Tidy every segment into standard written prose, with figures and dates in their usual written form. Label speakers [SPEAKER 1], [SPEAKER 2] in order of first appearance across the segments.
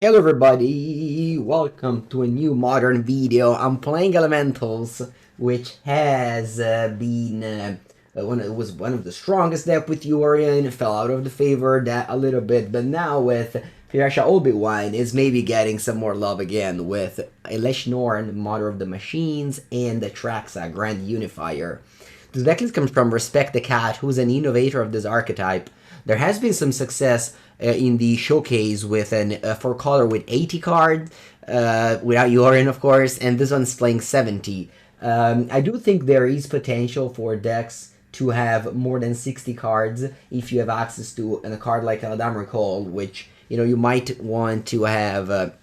[SPEAKER 1] Hello everybody, welcome to a new modern video. I'm playing Elementals, which has it was one of the strongest deck with Yorion, fell out of the favor that a little bit, but now with Firasha Obi-Wan is maybe getting some more love again with Elesh Norn, Mother of the Machines, and Atraxa, Grand Unifier. This decklist comes from Respect the Cat, who's an innovator of this archetype. There has been some success in the showcase with an 4 color with 80 cards, without Yorion, of course, and this one's playing 70. I do think there is potential for decks to have more than 60 cards if you have access to a card like Eladamri Call, which you might want to have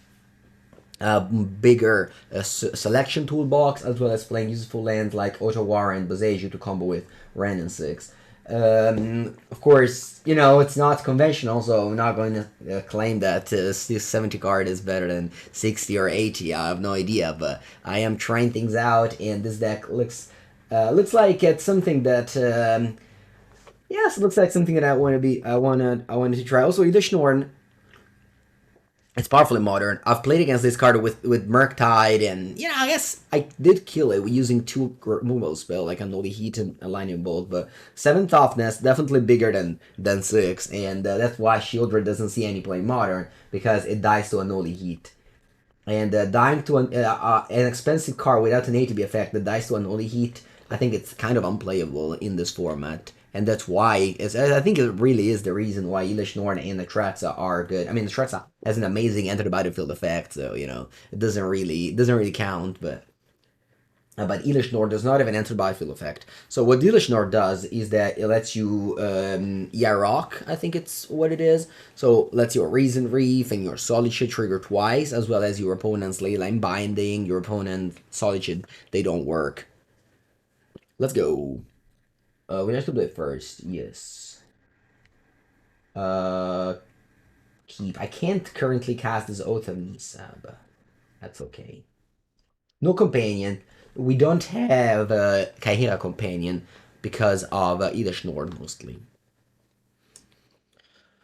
[SPEAKER 1] bigger selection toolbox, as well as playing useful lands like Otawara and Boseiju to combo with Wrenn and Six. Of course, it's not conventional, so I'm not going to claim that this 70 card is better than 60 or 80. I have no idea, but I am trying things out, and this deck looks like it's something that yes, it looks like something that I wanted to try. Also, Elesh Norn, it's powerfully modern. I've played against this card with Murktide, and I guess I did kill it using two removal spell like Unholy Heat and a Lightning Bolt. But 7 toughness, definitely bigger than 6, and that's why Shieldred doesn't see any play modern, because it dies to Unholy Heat. And dying to an expensive card without an ATB effect that dies to Unholy Heat, I think it's kind of unplayable in this format. And that's why I think it really is the reason why Elesh Norn and the Atraxa are good. I mean, the Atraxa has an amazing enter the battlefield effect, so it doesn't really count. But Elesh Norn does not have an enter the battlefield effect. So what Elesh Norn does is that it lets you Yarok, I think it's what it is. So lets your Risen Reef and your Solitude trigger twice, as well as your opponent's Leyline Binding, your opponent's Solitude. They don't work. Let's go. We have to play first. Yes. Uh, Keep. I can't currently cast this Oath of Nissa, but that's okay. No companion. We don't have a Kaihira companion because of Elesh Norn mostly.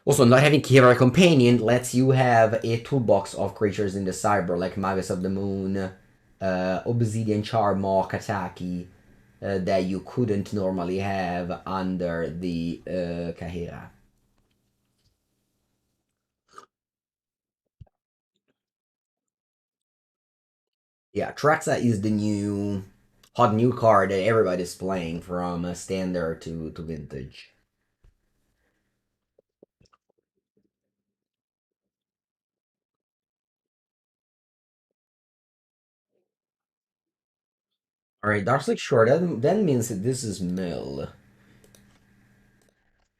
[SPEAKER 1] Also, not having Kaihira companion lets you have a toolbox of creatures in the cyber, like Magus of the Moon, Obsidian Charmaw, Kataki, that you couldn't normally have under the Kaihira. Yeah, Traxa is the hot new card that everybody's playing from standard to vintage. Alright, Darkslick Shore, that means that this is mill.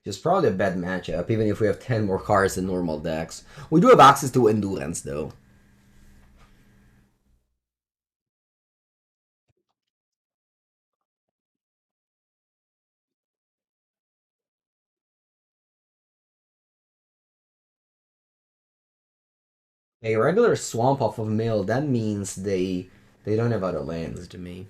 [SPEAKER 1] It's probably a bad matchup, even if we have 10 more cards than normal decks. We do have access to Endurance, though. A regular swamp off of mill, that means they don't have other lands to me.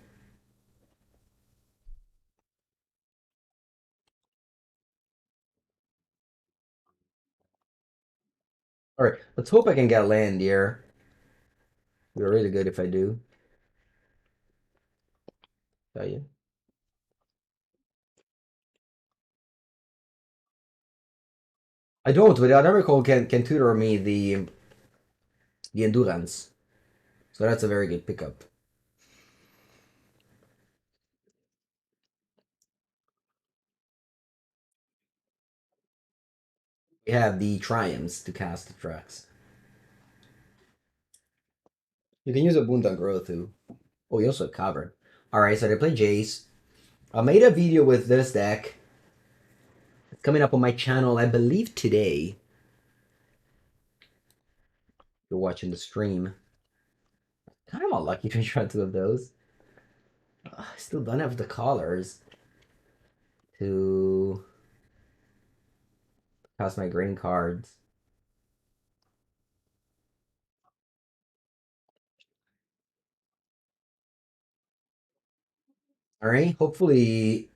[SPEAKER 1] Alright, let's hope I can get land here. It'd be really good if I do. Tell you. I don't, but the other recall can tutor me the Endurance. So that's a very good pickup. We have the Triumphs to cast the tracks. You can use a Boon Growth too. Oh, you also have Cavern. Alright, so they play Jace. I made a video with this deck. It's coming up on my channel, I believe today. You're watching the stream. Kind of unlucky to try 2 of those. I still don't have the colors to cast my green cards. Alright, hopefully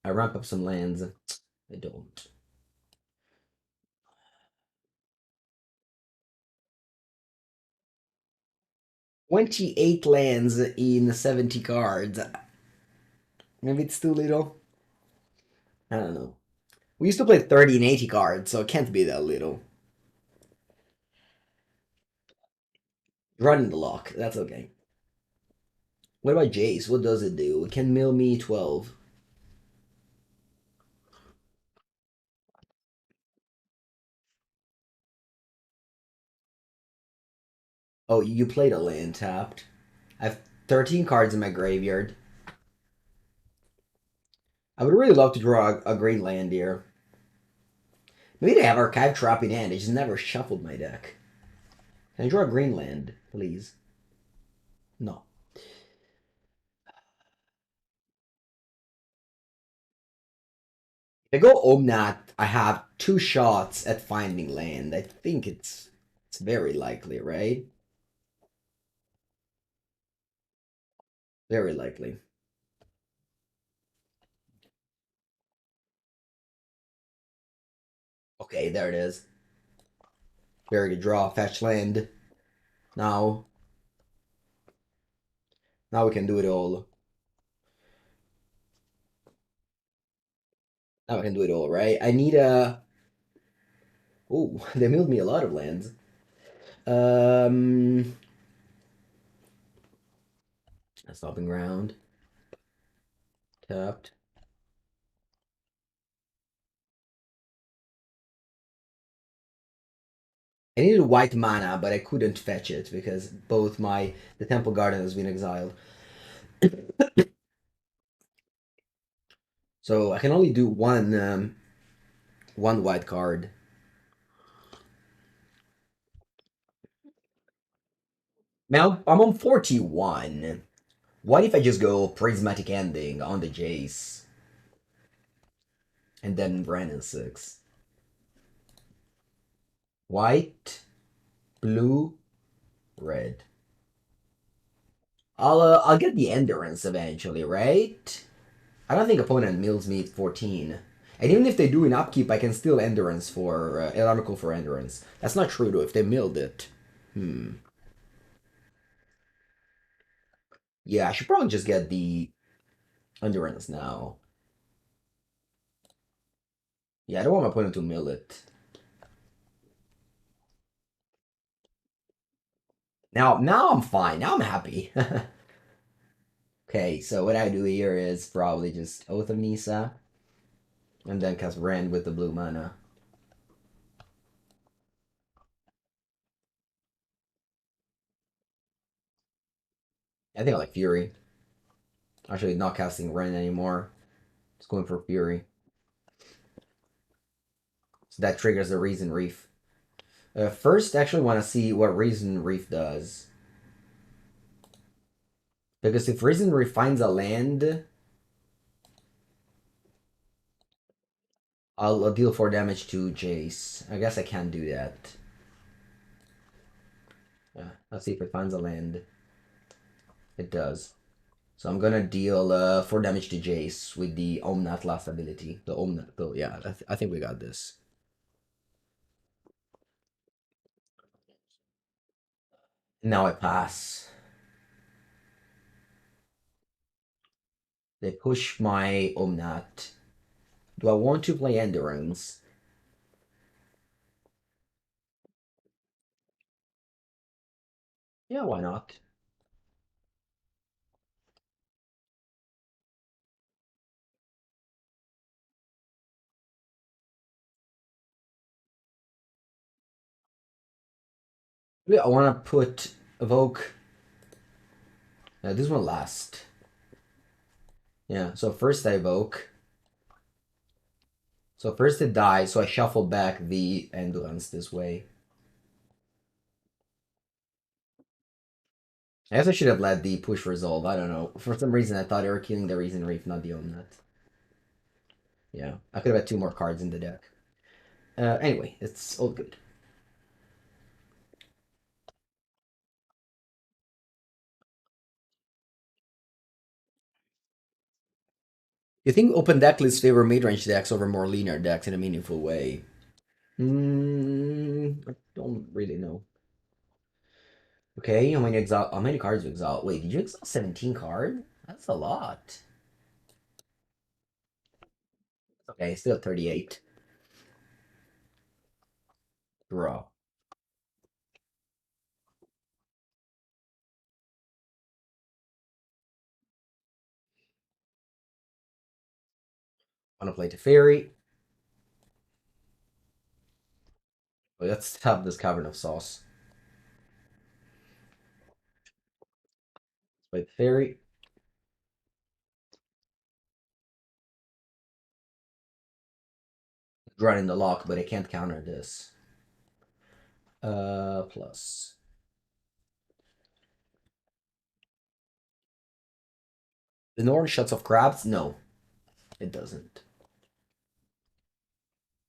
[SPEAKER 1] I ramp up some lands. I don't. 28 lands in 70 cards. Maybe it's too little. I don't know. We used to play 30 and 80 cards, so it can't be that little. Running the lock, that's okay. What about Jace? What does it do? It can mill me 12. Oh, you played a land tapped. I have 13 cards in my graveyard. I would really love to draw a green land here. Maybe they have Archive Trap in hand. I just never shuffled my deck. Can I draw a green land, please? No. If I go Omnath, I have 2 shots at finding land. I think it's very likely, right? Very likely. Okay, there it is. Very good draw. Fetch land. Now. Now we can do it all. Now we can do it all, right? I need a... Oh, they milled me a lot of lands. A Stomping Ground. Tapped. I needed white mana, but I couldn't fetch it because both the Temple Garden has been exiled. So I can only do one white card. Now I'm on 41. What if I just go Prismatic Ending on the Jace? And then Wrenn and Six. White, blue, red. I'll get the Endurance eventually, right? I don't think opponent mills me 14. And even if they do an upkeep, I can still Endurance for Electrical for Endurance. That's not true though, if they milled it. Yeah, I should probably just get the Endurance now. Yeah, I don't want my opponent to mill it. Now I'm fine. Now I'm happy. Okay, so what I do here is probably just Oath of Nissa, and then cast Rend with the blue mana. I think I like Fury. Actually, not casting Rend anymore. Just going for Fury. So that triggers the Risen Reef. First, actually want to see what Risen Reef does. Because if Risen Reef finds a land, I'll deal 4 damage to Jace. I guess I can't do that. Let's see if it finds a land. It does. So I'm gonna deal 4 damage to Jace with the Omnath last ability. The Omnath, though, yeah, I think we got this. Now I pass. They push my Omnath. Do I want to play Endurance? Yeah, why not? Yeah, I want to put Evoke. This one last. Yeah, so first I Evoke. So first it dies, so I shuffle back the Endurance this way. I guess I should have let the push resolve. I don't know. For some reason, I thought they were killing the Risen Reef, not the Omnath. Yeah, I could have had 2 more cards in the deck. Anyway, it's all good. You think open deck lists favor mid-range decks over more linear decks in a meaningful way? I don't really know. Okay, how many exile? How many cards do you exile? Wait, did you exile 17 cards? That's a lot. Okay, still at 38. Draw. Wanna play Teferi? Let's have this Cavern of Souls. Let's play Teferi. Running the lock, but I can't counter this. Plus. The Norn shuts off crabs? No, it doesn't.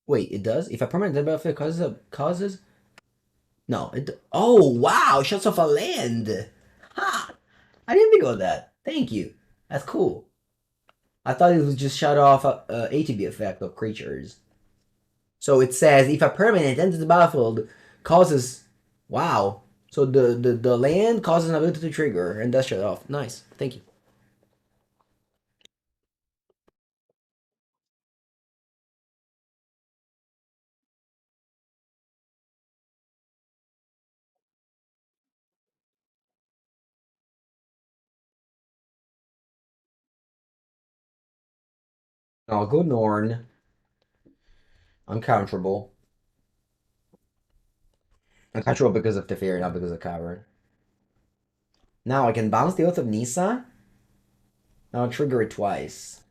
[SPEAKER 1] Wait, it does? If a permanent dead battlefield causes. No, it. Oh, wow! Shuts off a land! Ha! I didn't think about that. Thank you. That's cool. I thought it was just shut off a ATB effect of creatures. So it says if a permanent enters the battlefield causes. Wow. So the land causes an ability to trigger and that's shut off. Nice. Thank you. I'll go Norn. Uncounterable. Uncounterable because of Teferi, not because of Cavern. Now I can bounce the Oath of Nissa. Now I'll trigger it twice.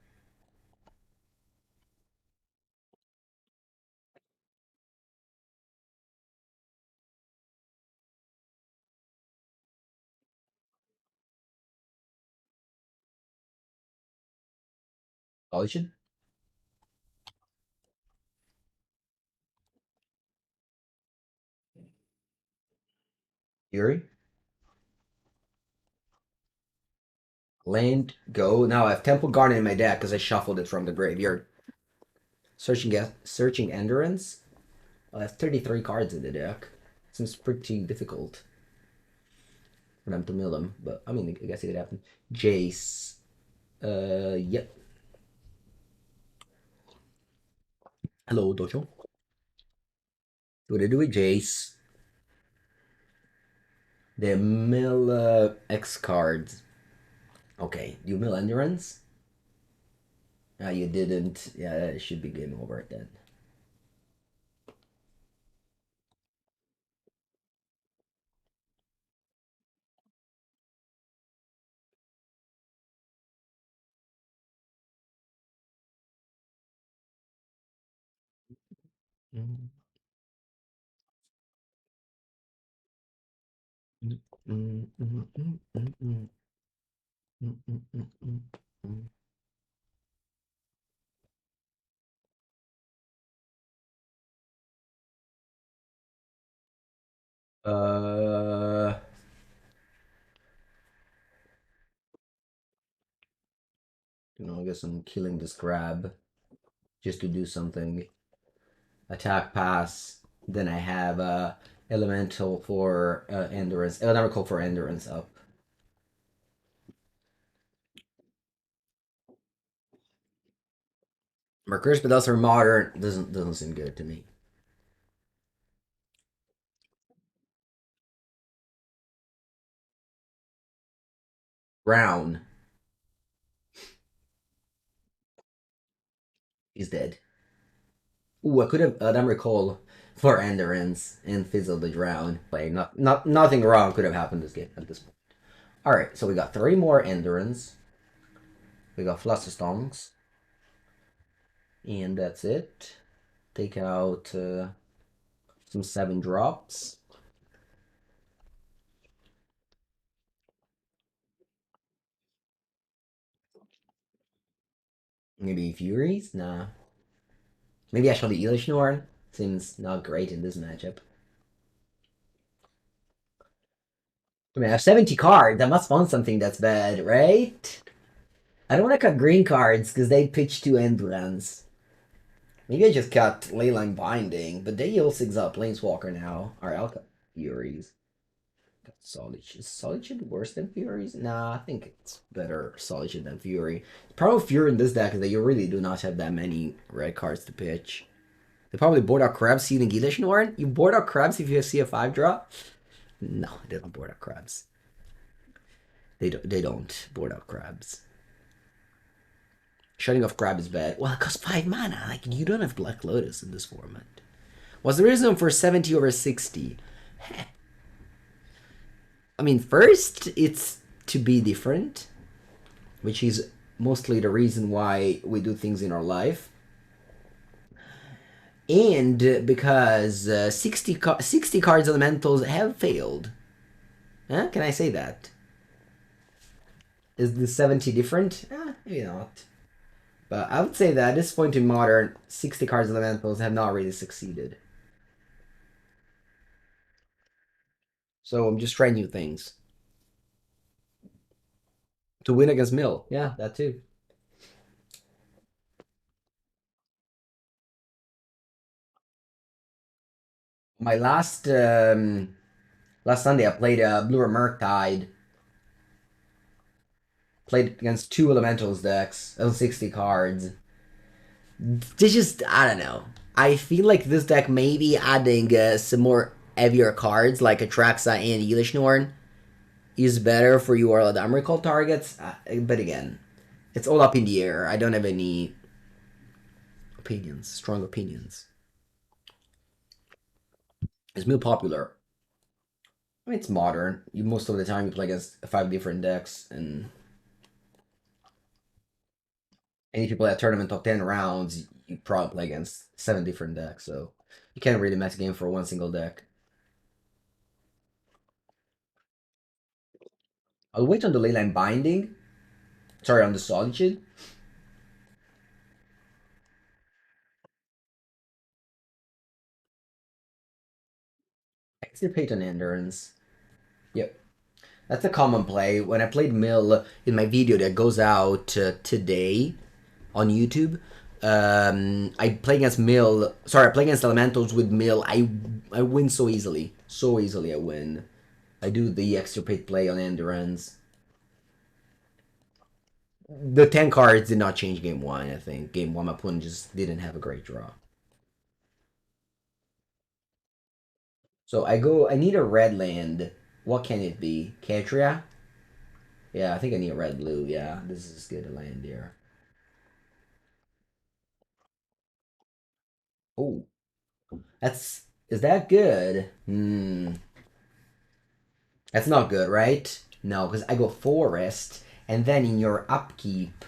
[SPEAKER 1] Solitude? Fury? Land, go. Now I have Temple Garden in my deck because I shuffled it from the graveyard. Searching Endurance. I have 33 cards in the deck. Seems pretty difficult for them to mill them, but I mean, I guess it could happen. Jace. Yep. Hello, Dojo. What do I do with Jace? They mill X cards. Okay, you mill Endurance? Ah, you didn't. Yeah, it should be game over then. Uh, I guess I'm killing this crab just to do something. Attack pass. Then I have elemental for endurance. Eladamri for endurance up. Markers, but also modern doesn't seem good to me. Brown. He's dead. Ooh, I could have Eladamri for endurance and fizzle the drown. Like nothing wrong could have happened this game at this point. All right, so we got 3 more endurance. We got Flusterstonks. And that's it. Take out some 7 drops. Maybe Furies? Nah. Maybe actually Elesh Norn. Seems not great in this matchup. I mean, I have 70 cards. I must want something that's bad, right? I don't want to cut green cards because they pitch 2 endlands. Maybe I just cut Leyline Binding, but they also exile Planeswalker now. Alright, I'll cut Furies. Solitude. Is Solitude worse than Fury's? Nah, I think it's better Solitude than Fury. The problem with Fury in this deck is that you really do not have that many red cards to pitch. They probably board out Crabs seeding Elesh Norn. You board out Crabs if you see a 5 drop? No, they don't board out Crabs. They don't board out Crabs. Shutting off Crab is bad. Well, it costs 5 mana. Like, you don't have Black Lotus in this format. What's the reason for 70 over 60? I mean, first, it's to be different, which is mostly the reason why we do things in our life. And because 60 cards elementals have failed. Huh? Can I say that? Is the 70 different? Maybe not. But I would say that at this point in Modern, 60 cards elementals have not really succeeded. So I'm just trying new things. To win against Mill. Yeah, that too. My last Sunday I played Blue Murktide. Played against two elementals decks of 60 cards. They just, I don't know. I feel like this deck maybe adding some more heavier cards like Atraxa and Elesh Norn is better for your Eladamri call targets. But again, it's all up in the air. I don't have any opinions, strong opinions. It's more popular. I mean, it's modern. You most of the time you play against 5 different decks, and if you play a tournament of 10 rounds, you probably play against 7 different decks. So you can't really match game for one single deck. I'll wait on the Leyline Binding. Sorry, on the Solitude. Extirpate on Endurance. Yep. That's a common play. When I played Mill in my video that goes out today on YouTube, I play against Mill. Sorry, I play against Elementals with Mill. I win so easily. So easily I win. I do the Extirpate play on Endurance. The 10 cards did not change game 1, I think. Game 1, my opponent just didn't have a great draw. So I need a red land. What can it be? Ketria? Yeah, I think I need a red blue. Yeah, this is good to land here. Oh, is that good? That's not good, right? No, because I go forest, and then in your upkeep,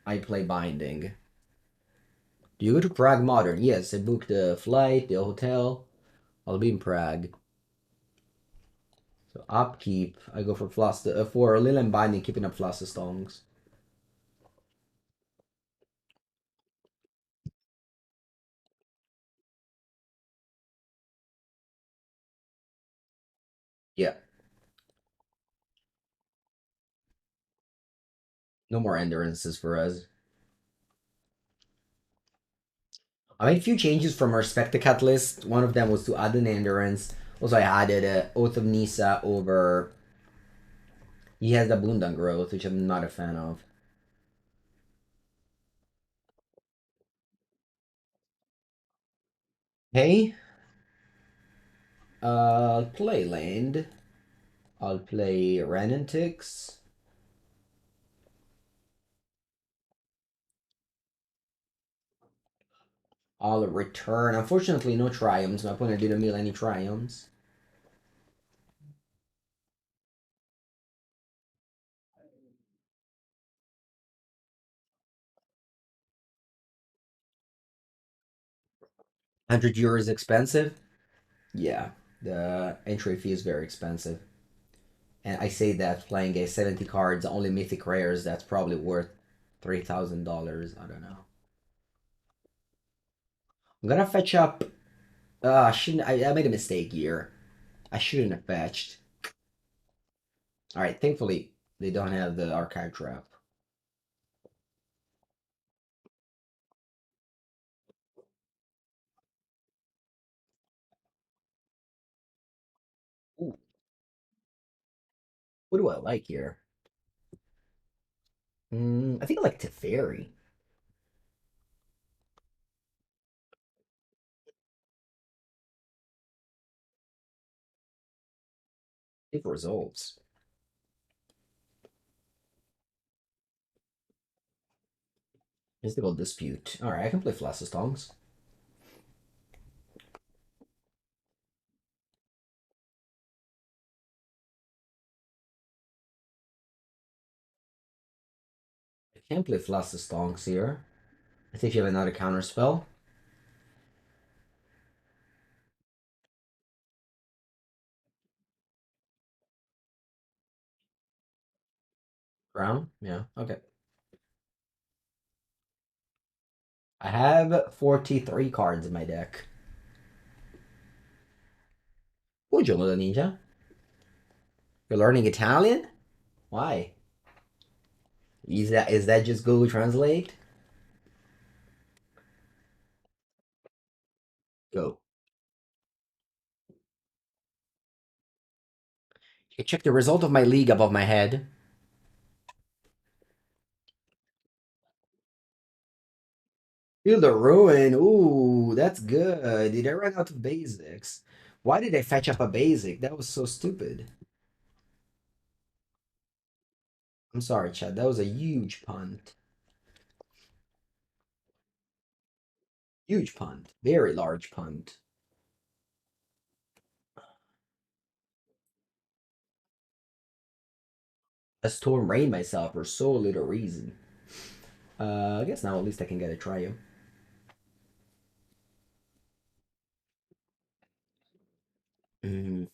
[SPEAKER 1] I play binding. Do you go to Prague Modern? Yes, I booked the flight, the hotel. I'll be in Prague. So upkeep, I go for for Leyline Binding, keeping up Flusterstongs. Yeah, no more endurances for us. I made a few changes from our Spectacat list. One of them was to add an endurance. Also, I added Oath of Nissa over. He has the Abundant Growth, which I'm not a fan of. Hey, I'll play land. I'll play Wrenn and Six. I'll return. Unfortunately, no Triomes. My opponent didn't mill any Triomes. €100 expensive. Yeah, the entry fee is very expensive. And I say that playing a 70 cards, only mythic rares, that's probably worth $3,000. I don't know. I'm gonna fetch up. I shouldn't. I made a mistake here. I shouldn't have fetched. Alright, thankfully, they don't have the archive trap. Ooh. What do I like here? I think I like Teferi. If results. Mystical Dispute. Alright, I can play Flassus. I can play Flassus here. I think you have another counter spell. Crown? Yeah, okay. I have 43 cards in my deck. Buongiorno, Ninja. You're learning Italian? Why? Is that just Google Translate? Go. You check the result of my league above my head. Feel the ruin. Ooh, that's good. Did I run out of basics? Why did I fetch up a basic? That was so stupid. I'm sorry, Chad. That was a huge punt. Huge punt. Very large punt. I storm rain myself for so little reason. I guess now at least I can get a trio. I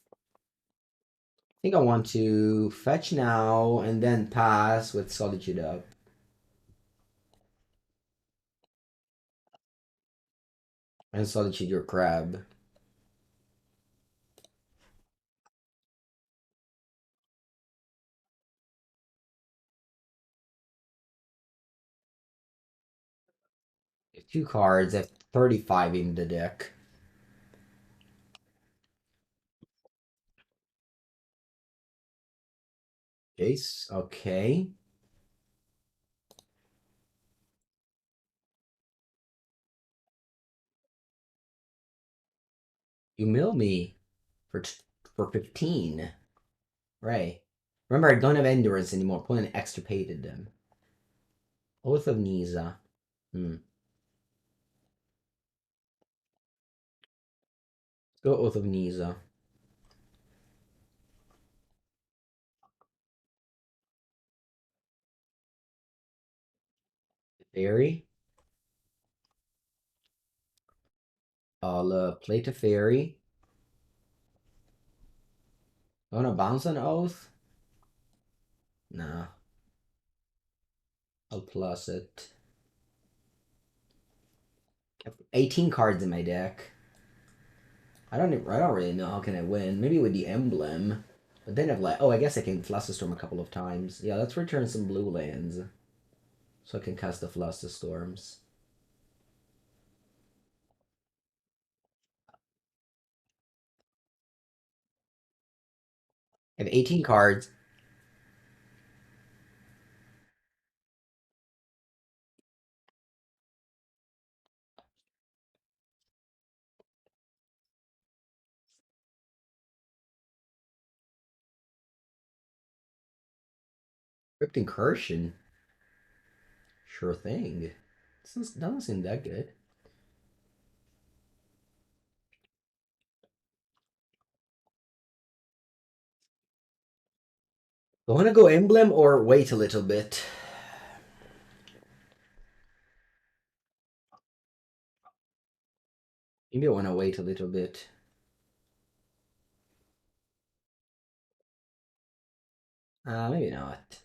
[SPEAKER 1] think I want to fetch now and then pass with Solitude up. And Solitude your crab. I have two cards. I have 35 in the deck. Jace, okay. You mill me for 15. Right. Remember, I don't have endurance anymore. Opponent extirpated them. Oath of Nissa. Let's go Oath of Nissa. Teferi. I'll play Teferi. Wanna bounce an Oath? Nah. I'll plus it. I have 18 cards in my deck. I don't really know how can I win. Maybe with the emblem. But then I've like, oh, I guess I can Flusterstorm a couple of times. Yeah, let's return some blue lands. So I can cast the Flusterstorms. I have 18 cards. Crypt Incursion. Sure thing. This doesn't seem that good. I want to go emblem or wait a little bit. Maybe I want to wait a little bit. Maybe not.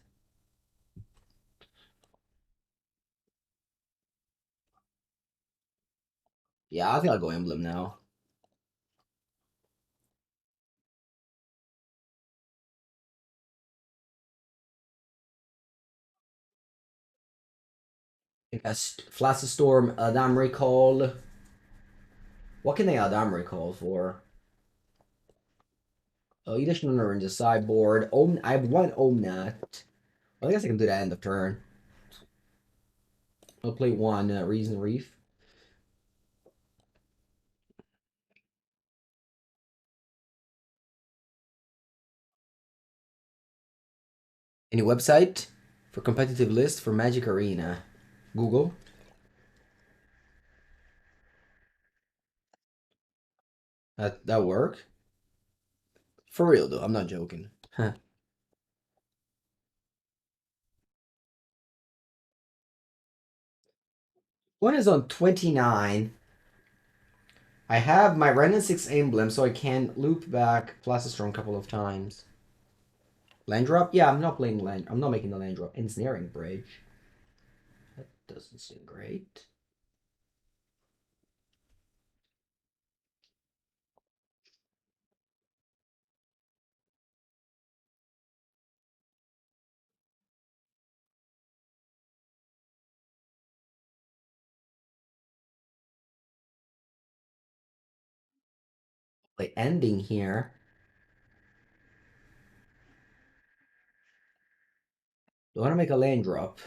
[SPEAKER 1] Yeah, I think I'll go emblem now. I cast Flaccid Storm, Eladamri Call. What can they Eladamri Call for? Elesh Norn in the sideboard. I have one Omnath. Well, I guess I can do that end of turn. I'll play one Risen Reef. Any website for competitive list for Magic Arena? Google. That work? For real though, I'm not joking. Huh. One is on 29. I have my Wrenn and Six emblem, so I can loop back Placestrone a couple of times. Land drop? Yeah, I'm not playing land. I'm not making the land drop. Ensnaring Bridge. That doesn't seem great. Play ending here. Do I want to make a land drop?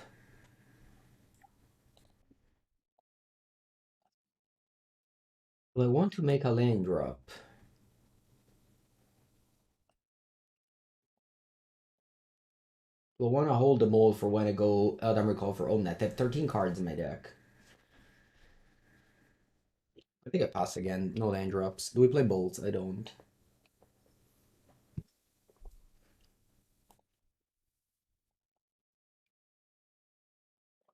[SPEAKER 1] Do I want to make a land drop? Do I want to hold the mold for when I go Eladamri call for Omnath? I have 13 cards in my deck. I think I pass again. No land drops. Do we play bolts? I don't.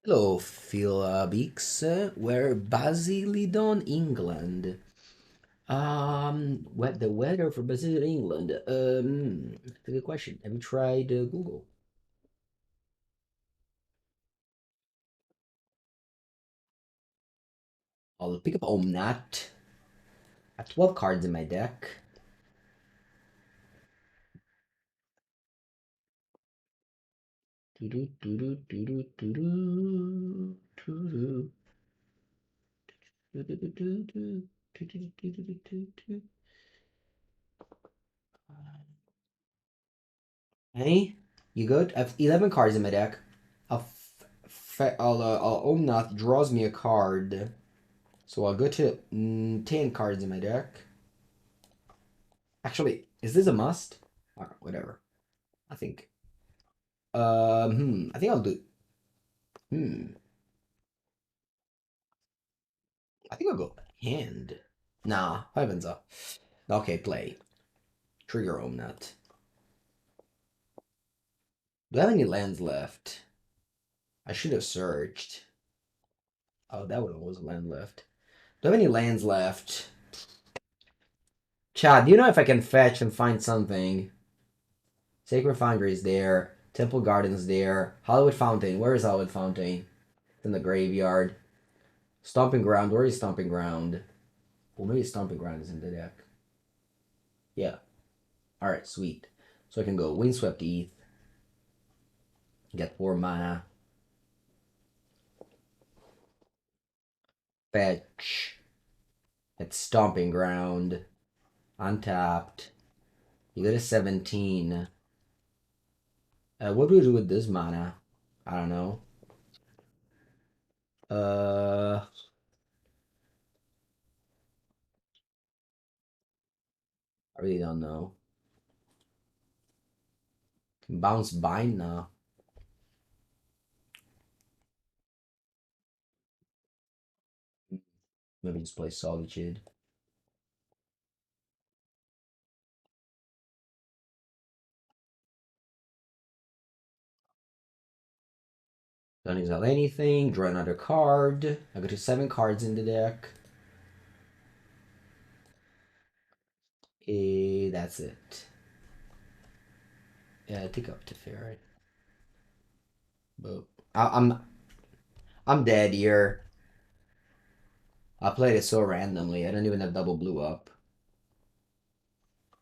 [SPEAKER 1] Hello, Phil Beaks. We're Basildon, England. What the weather for Basildon, England? That's a good question. Have you tried Google? I'll pick up Omnath. I have 12 cards in my deck. Hey, you good? I have 11 cards in my deck. Omnath draws me a card. So I'll go to 10 cards in my deck. Actually, is this a must? Whatever. I think. I think I'll do. Hmm. I think I'll go hand. Nah, heavens up. Okay, play. Trigger Omnath. Do I have any lands left? I should have searched. Oh, that one was a land left. Do I have any lands left? Chad, do you know if I can fetch and find something? Sacred Foundry is there. Temple Garden's there. Hallowed Fountain. Where is Hallowed Fountain? It's in the graveyard. Stomping Ground. Where is Stomping Ground? Well, maybe Stomping Ground is in the deck. Yeah. Alright, sweet. So I can go Windswept Heath. Get 4 mana. Fetch. It's Stomping Ground. Untapped. You get a 17. What do we do with this mana? I don't know. Uh, I really don't know. Can bounce bind now. Maybe just play Solitude. Don't exile anything. Draw another card. I got to 7 cards in the deck. That's it. Yeah, take up Teferi. But I'm dead here. I played it so randomly. I don't even have double blue up.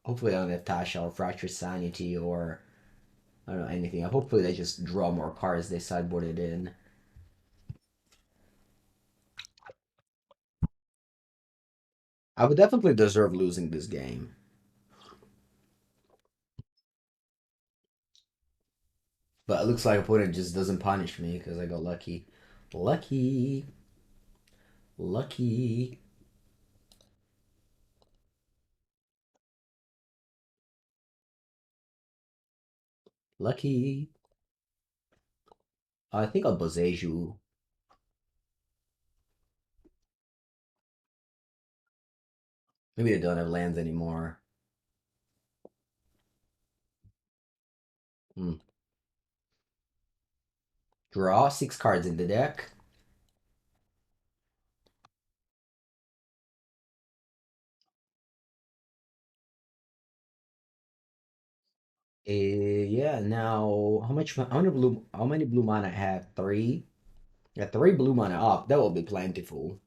[SPEAKER 1] Hopefully I don't have Tasha or Fractured Sanity or I don't know anything. Hopefully they just draw more cards they sideboarded in. I would definitely deserve losing this game. But it looks like opponent just doesn't punish me because I got lucky. Lucky. Lucky. Lucky. I think I'll Boseiju. Maybe they don't have lands anymore. Hmm. Draw 6 cards in the deck. Yeah. Now, how much? How many blue? How many blue mana I have? Three. Yeah, 3 blue mana up. That will be plentiful.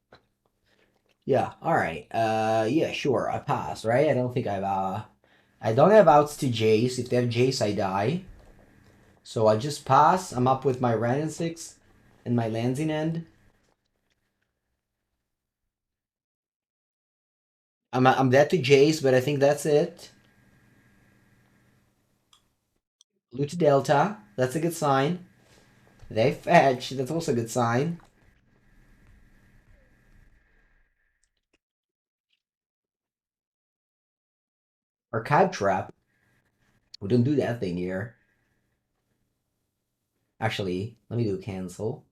[SPEAKER 1] Yeah. All right. Yeah. Sure. I pass. Right. I don't think I've. I don't have outs to Jace. If they have Jace, I die. So I just pass. I'm up with my Wrenn and Six, and my lands in end. I'm dead to Jace, but I think that's it. Blue to Delta. That's a good sign. They fetch. That's also a good sign. Archive Trap. We don't do that thing here. Actually, let me do cancel.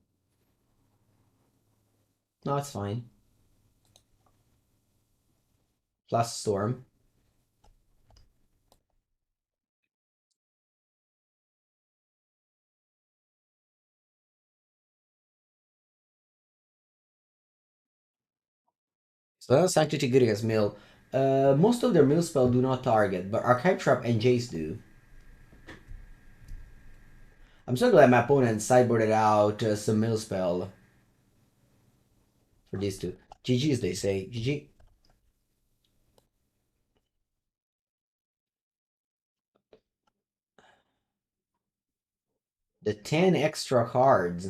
[SPEAKER 1] No, it's fine. Plus Storm. So that's actually good against Mill. Most of their Mill spell do not target, but Archive Trap and Jace do. I'm so glad my opponent sideboarded out some Mill spell for these two. GG's, they say. GG. The 10 extra cards.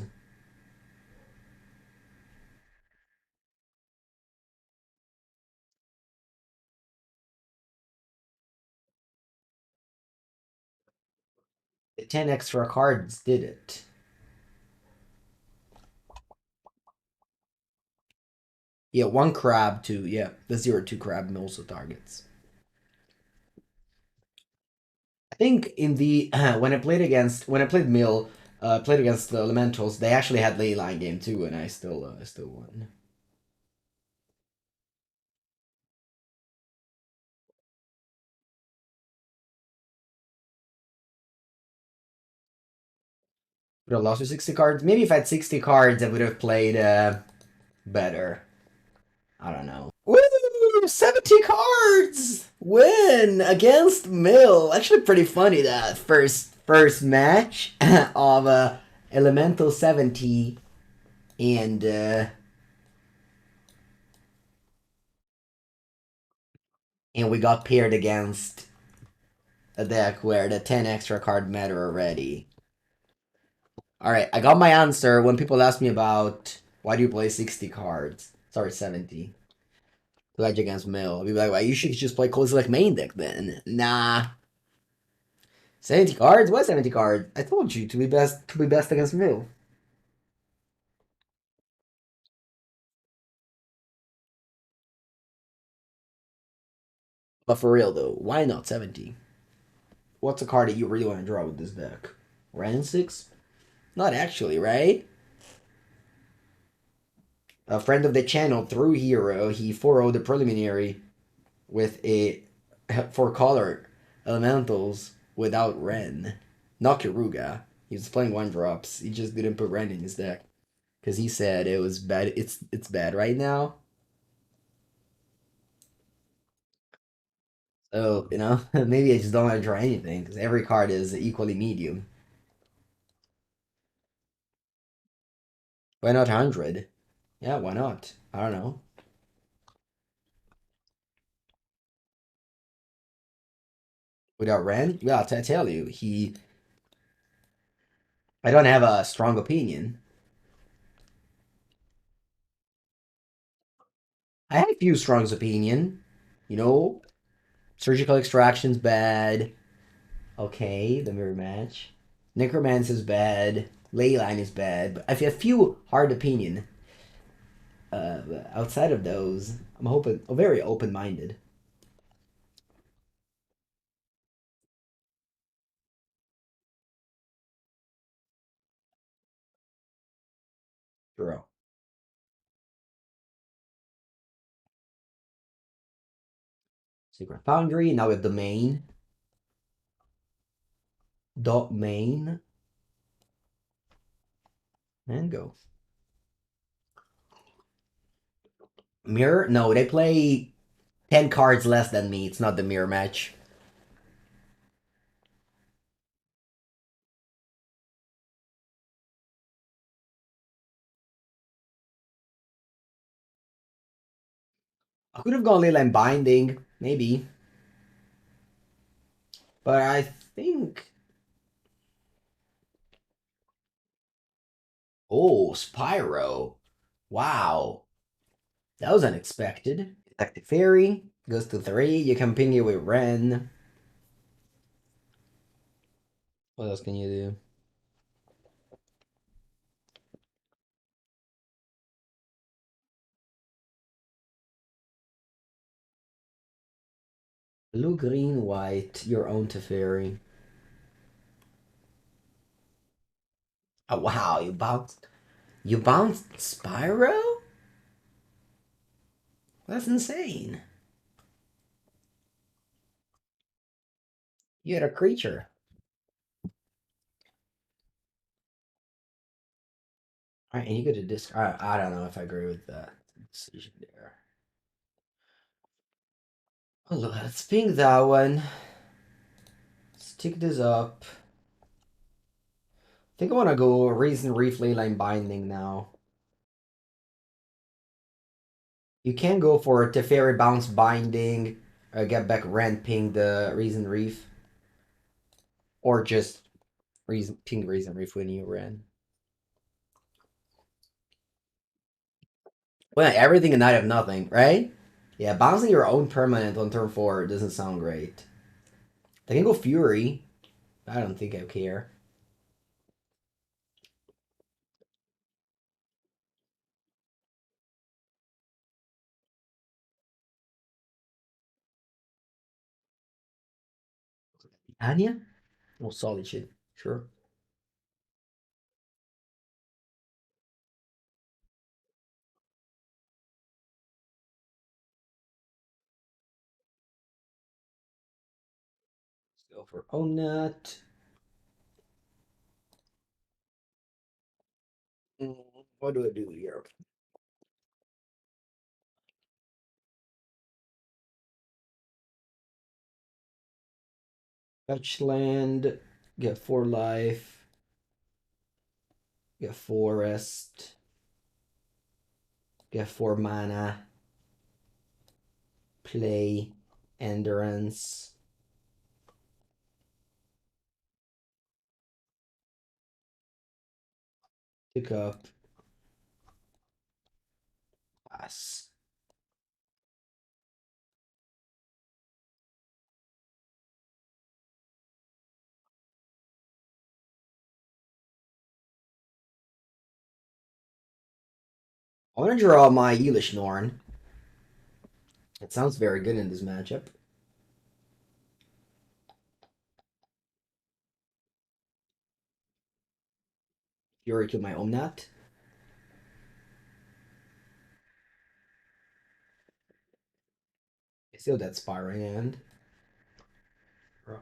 [SPEAKER 1] The 10 extra cards did it. Yeah, 1 crab too. Yeah, the 0-2 crab also targets. I think in the when I played Mill, played against the Elementals, they actually had Leyline game too, and I still won. Would have lost with 60 cards. Maybe if I had 60 cards, I would have played better. I don't know. Woo! 70 cards! Win against Mill. Actually, pretty funny that first match of Elemental 70 and we got paired against a deck where the 10 extra card matter already. Alright, I got my answer when people ask me about why do you play 60 cards? Sorry, 70. Pledge against Mill. I'll be like, well, you should just play Cold Select main deck then. Nah. 70 cards? What 70 cards? I told you to be best against Mill. But for real though, why not 70? What's a card that you really want to draw with this deck? Wrenn and Six? Not actually, right? A friend of the channel, Through Hero, he 4 the preliminary with a 4 color elementals without Wrenn. Not Kiruga. He was playing 1 drops. He just didn't put Wrenn in his deck. Because he said it was bad. It's bad right now. So, maybe I just don't want to draw anything. Because every card is equally medium. Why not 100? Yeah, why not? I don't know. Without Wrenn? Yeah, I tell you, I don't have a strong opinion. I have a few strong opinion. You know, surgical extraction's bad. Okay, the mirror match. Necromance is bad. Leyline is bad. But I have a few hard opinion. Outside of those, I'm very open minded. True. Sacred Foundry. Now we have Domain. Domain. And go. Mirror? No, they play 10 cards less than me. It's not the mirror match. I could have gone Leyline Binding, maybe. But I think. Oh, Spyro. Wow. That was unexpected. Attack the Teferi. Goes to 3. You can ping it with Wrenn. What else can you do? Blue, green, white. Your own Teferi. Oh, wow. You bounced. You bounced Spyro? That's insane. You had a creature. Alright, and you get a disc. I don't know if I agree with that decision there. Oh, let's ping that one. Stick this up. I think I want to go Risen Reef Leyline Binding now. You can go for Teferi Bounce Binding, get back Rand, ping the Risen Reef. Or just ping Risen Reef when you Rand. Well, everything and I have nothing, right? Yeah, bouncing your own permanent on turn 4 doesn't sound great. They can go Fury. I don't think I care. Anya? Oh, Solitude. Sure. Let's go for Omnath. What do I do here? Fetch land, get 4 life, get forest, get 4 mana, play, endurance. Pick up, pass. I want to draw my Elesh Norn. It sounds very good in this matchup. Fury to my Omnath. Still that Spyro hand. Let's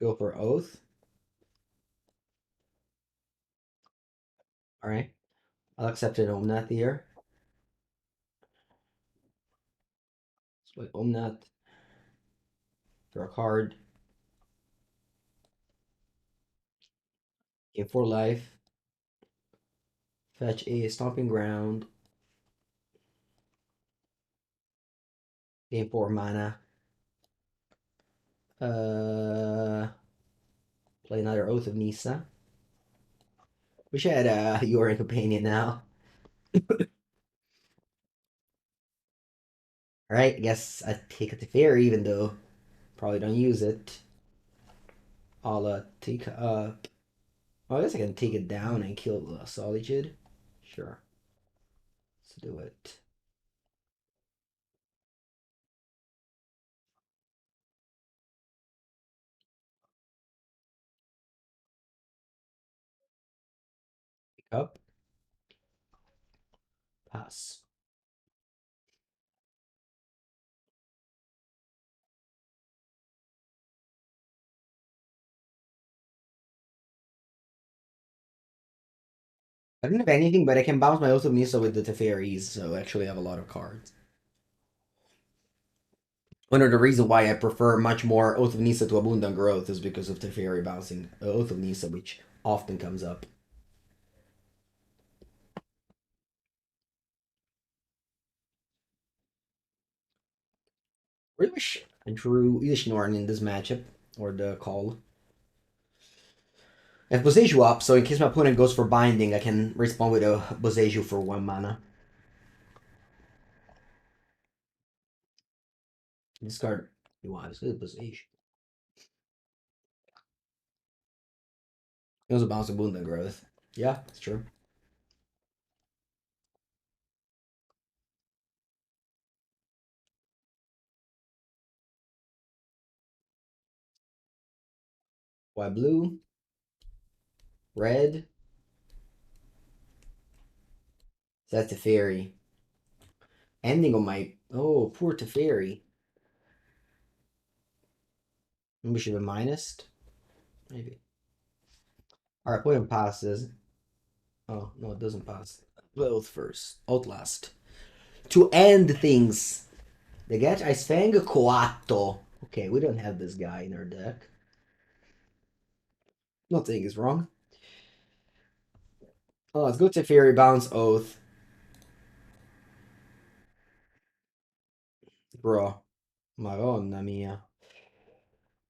[SPEAKER 1] go for Oath. Alright. I'll accept an Omnath here. Let's play Omnath. Draw a card. Gain 4 life. Fetch a Stomping Ground. Gain 4 mana. Play another Oath of Nissa. Wish I had your companion now. Alright, I guess I take a Teferi even though probably don't use it. I'll take I guess I can take it down and kill the Solitude. Sure. Let's do it. Pick up. Pass. I don't have anything, but I can bounce my Oath of Nissa with the Teferis, so actually I have a lot of cards. One of the reasons why I prefer much more Oath of Nissa to Abundant Growth is because of Teferi bouncing Oath of Nissa, which often comes up. Really wish I drew Elesh Norn in this matchup, or the call. I have Boseiju up, so in case my opponent goes for Binding, I can respond with a Boseiju for 1 mana. Discard. You want this good Boseiju. It was a bounce Abundant Growth. Yeah, that's true. White blue, red. That's Teferi. Ending on my. Oh, poor Teferi. Maybe we should have minused. Maybe. Alright, point him passes. Oh, no, it doesn't pass. Both first. Outlast. To end things. They get Icefang Coatto. Okay, we don't have this guy in our deck. Nothing is wrong. Oh, let's go to Fairy Bounce Oath. Bro. Madonna mia.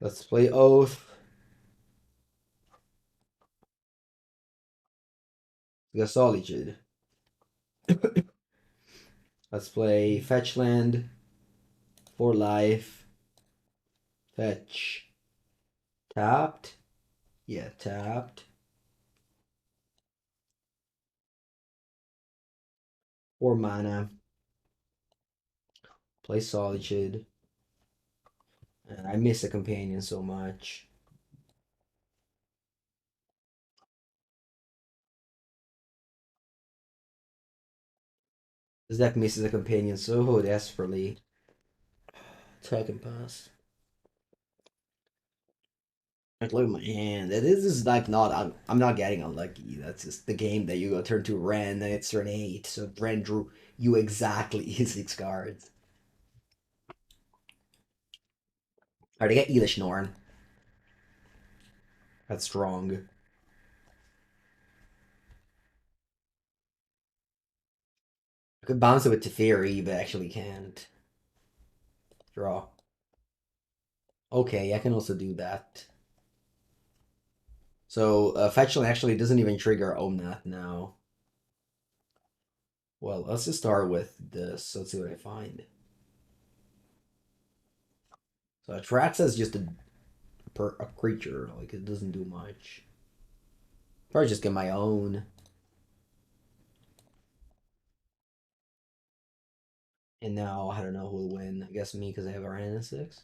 [SPEAKER 1] Let's play Oath. The Solitude. Let's play Fetch Land. For life. Fetch. Tapped. Yeah, tapped. 4 mana. Play Solitude. And I miss a companion so much. This deck misses a companion so desperately. Second pass. Like, look at my hand. This is like not. I'm not getting unlucky. That's just the game that you go turn to Wrenn and it's turn 8. So Wrenn drew you exactly 6 cards. Alright, I get Elesh Norn. That's strong. I could bounce it with Teferi, but actually can't. Draw. Okay, I can also do that. So Fetchland actually doesn't even trigger Omnath now. Well, let's just start with this. Let's see what I find. So Atraxa is just a creature. Like, it doesn't do much. Probably just get my own. And now I don't know who will win. I guess me because I have a Wrenn and Six.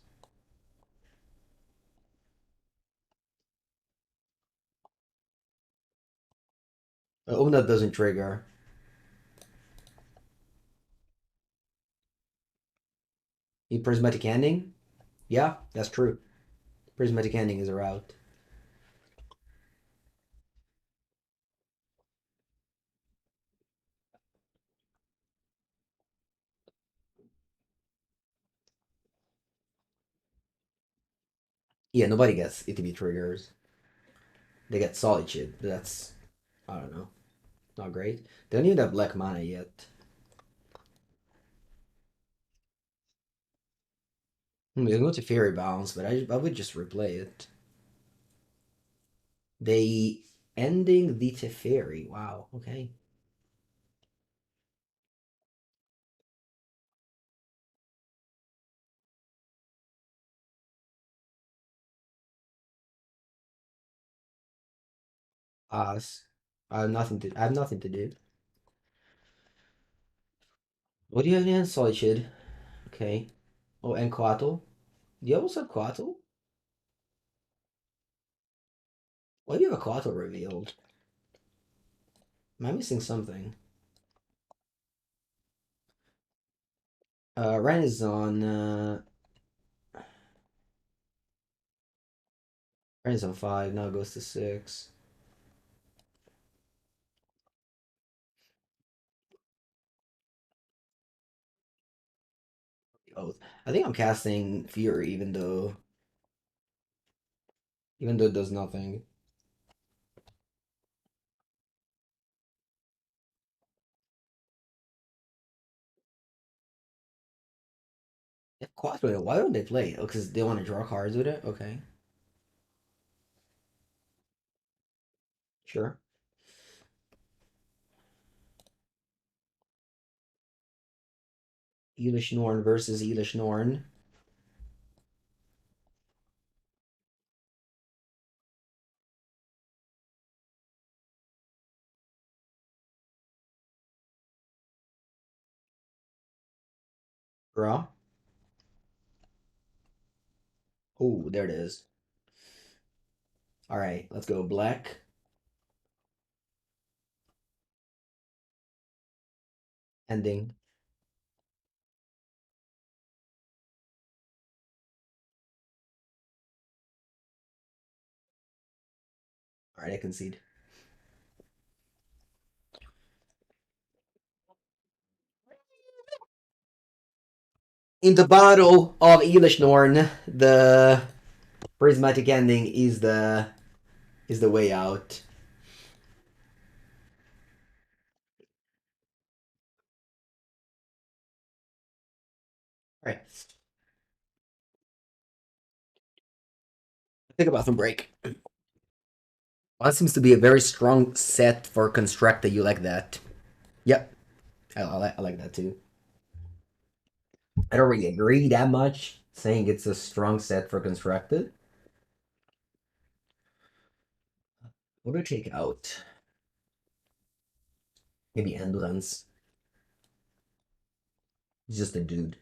[SPEAKER 1] Omnath doesn't trigger. Need Prismatic Ending? Yeah, that's true. Prismatic Ending is a route. Yeah, nobody gets ETB triggers. They get Solitude. That's, I don't know, not great. They don't even have black mana yet. They go to Fairy Bounce, but I would just replay it. They ending the Teferi. Wow, okay. Us. I have nothing to do. What do you have in Solitude? Okay. Oh, and Coatl. Do you also have Coatl? Why do you have a Coatl revealed? Am I missing something? Wrenn is on. Wrenn is on 5. Now it goes to 6. Oath. I think I'm casting Fury, even though it does nothing. Yeah, Quattro, why don't they play? Oh, because they want to draw cards with it? Okay, sure. Elesh Norn versus Elesh Norn. Draw. Oh, there it is. All right, let's go. Black. Ending. All right, I concede. In the battle of Elesh Norn, the prismatic ending is the way out. All right, take a bathroom break. Well, that seems to be a very strong set for construct that you like that. Yep, I like that too. I don't really agree that much, saying it's a strong set for constructed. What do I take out? Maybe Endurance. He's just a dude.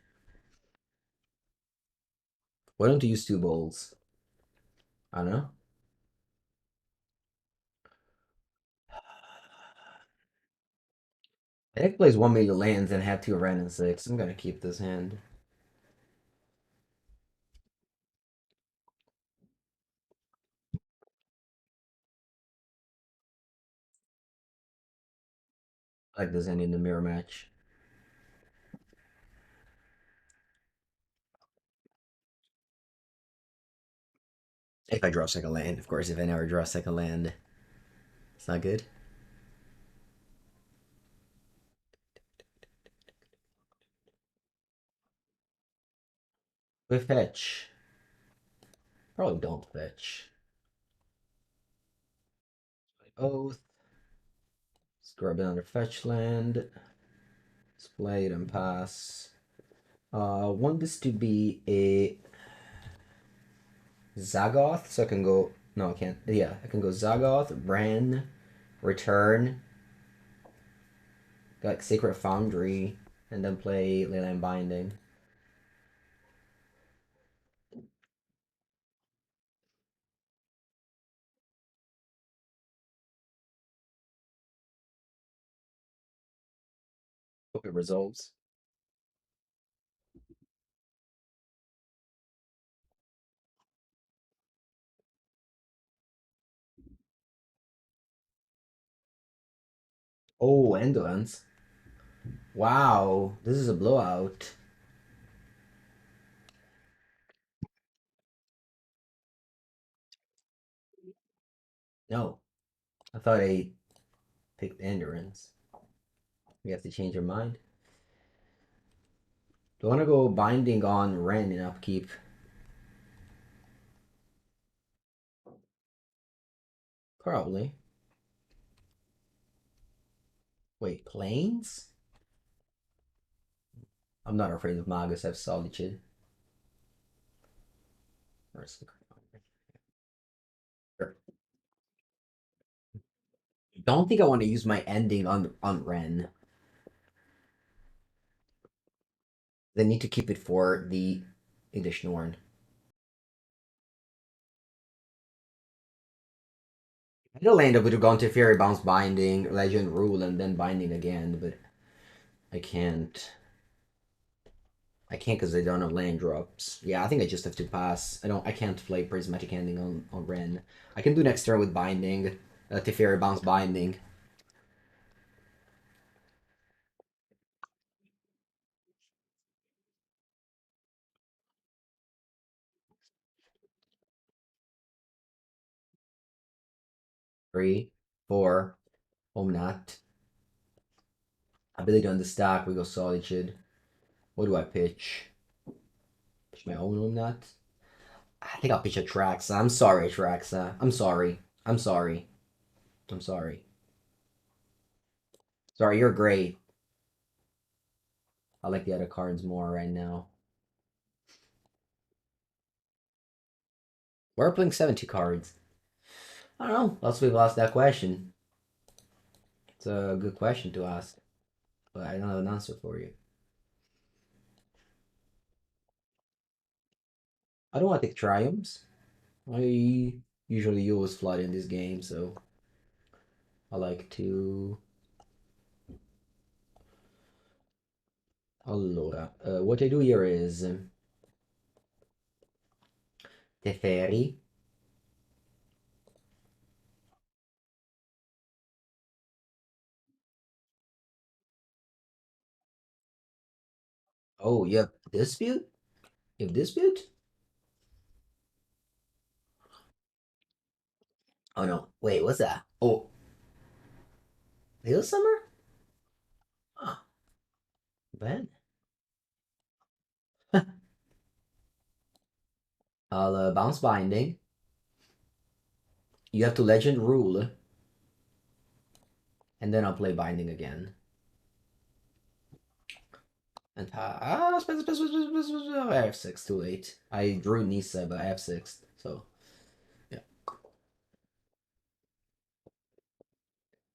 [SPEAKER 1] Why don't you use two bowls? I don't know. I think plays 1 million lands and have two Wrenn and Six. I'm gonna keep this hand. I like this hand in the mirror match. If I draw a second land, of course. If I never draw a second land, it's not good. We fetch. Probably don't fetch. Oath. Scrub another fetch land. Display it and pass. Want this to be a Zagoth, so I can go. No, I can't. Yeah, I can go Zagoth, Wrenn, return, like Sacred Foundry, and then play Leyline Binding. Hope it resolves. Oh, Endurance. Wow, this is a blowout. No, I thought I picked Endurance. We have to change your mind. Do I want to go Binding on Wrenn in upkeep? Probably. Wait, Plains? I'm not afraid of Magus have Solitude. Sure. Don't think I want to use my ending on Wrenn. They need to keep it for the Elesh Norn. I would land up would have gone to Fairy Bounce Binding, Legend Rule, and then Binding again, but I can't. I can't because I don't have land drops. Yeah, I think I just have to pass. I can't play Prismatic Ending on Wrenn. I can do next turn with Binding. Teferi Bounce Binding. 3, 4, Omnath. Ability on the stack, we go Solitude. What do I pitch? Pitch my own Omnath? I think I'll pitch Atraxa. I'm sorry, Atraxa. I'm sorry. I'm sorry. I'm sorry. Sorry, you're great. I like the other cards more right now. We're playing 70 cards. I don't know. Lots of people ask that question. It's a good question to ask, but I don't have an answer for you. I don't want to take Triumphs. I usually use Flood in this game, so I like to. Allora, what I do here is Teferi. Oh, you have Dispute? You have Dispute? Oh no, wait, what's that? Oh, Hail Summer? Ah, Ben. I'll bounce Binding. You have to Legend Rule, and then I'll play Binding again. And I have 6, too late. I drew Nissa, but I have 6, so yeah.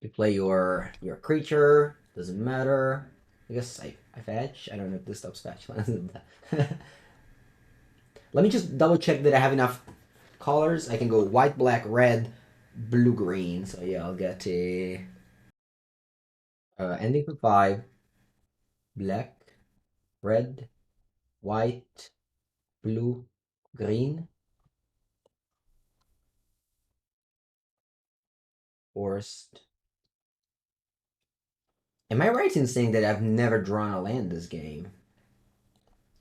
[SPEAKER 1] You play your creature, doesn't matter. I guess I fetch. I don't know if this stops fetch. Let me just double check that I have enough colors. I can go white, black, red, blue, green. So yeah, I'll get a ending for 5. Black, red, white, blue, green, forest. Am I right in saying that I've never drawn a land this game?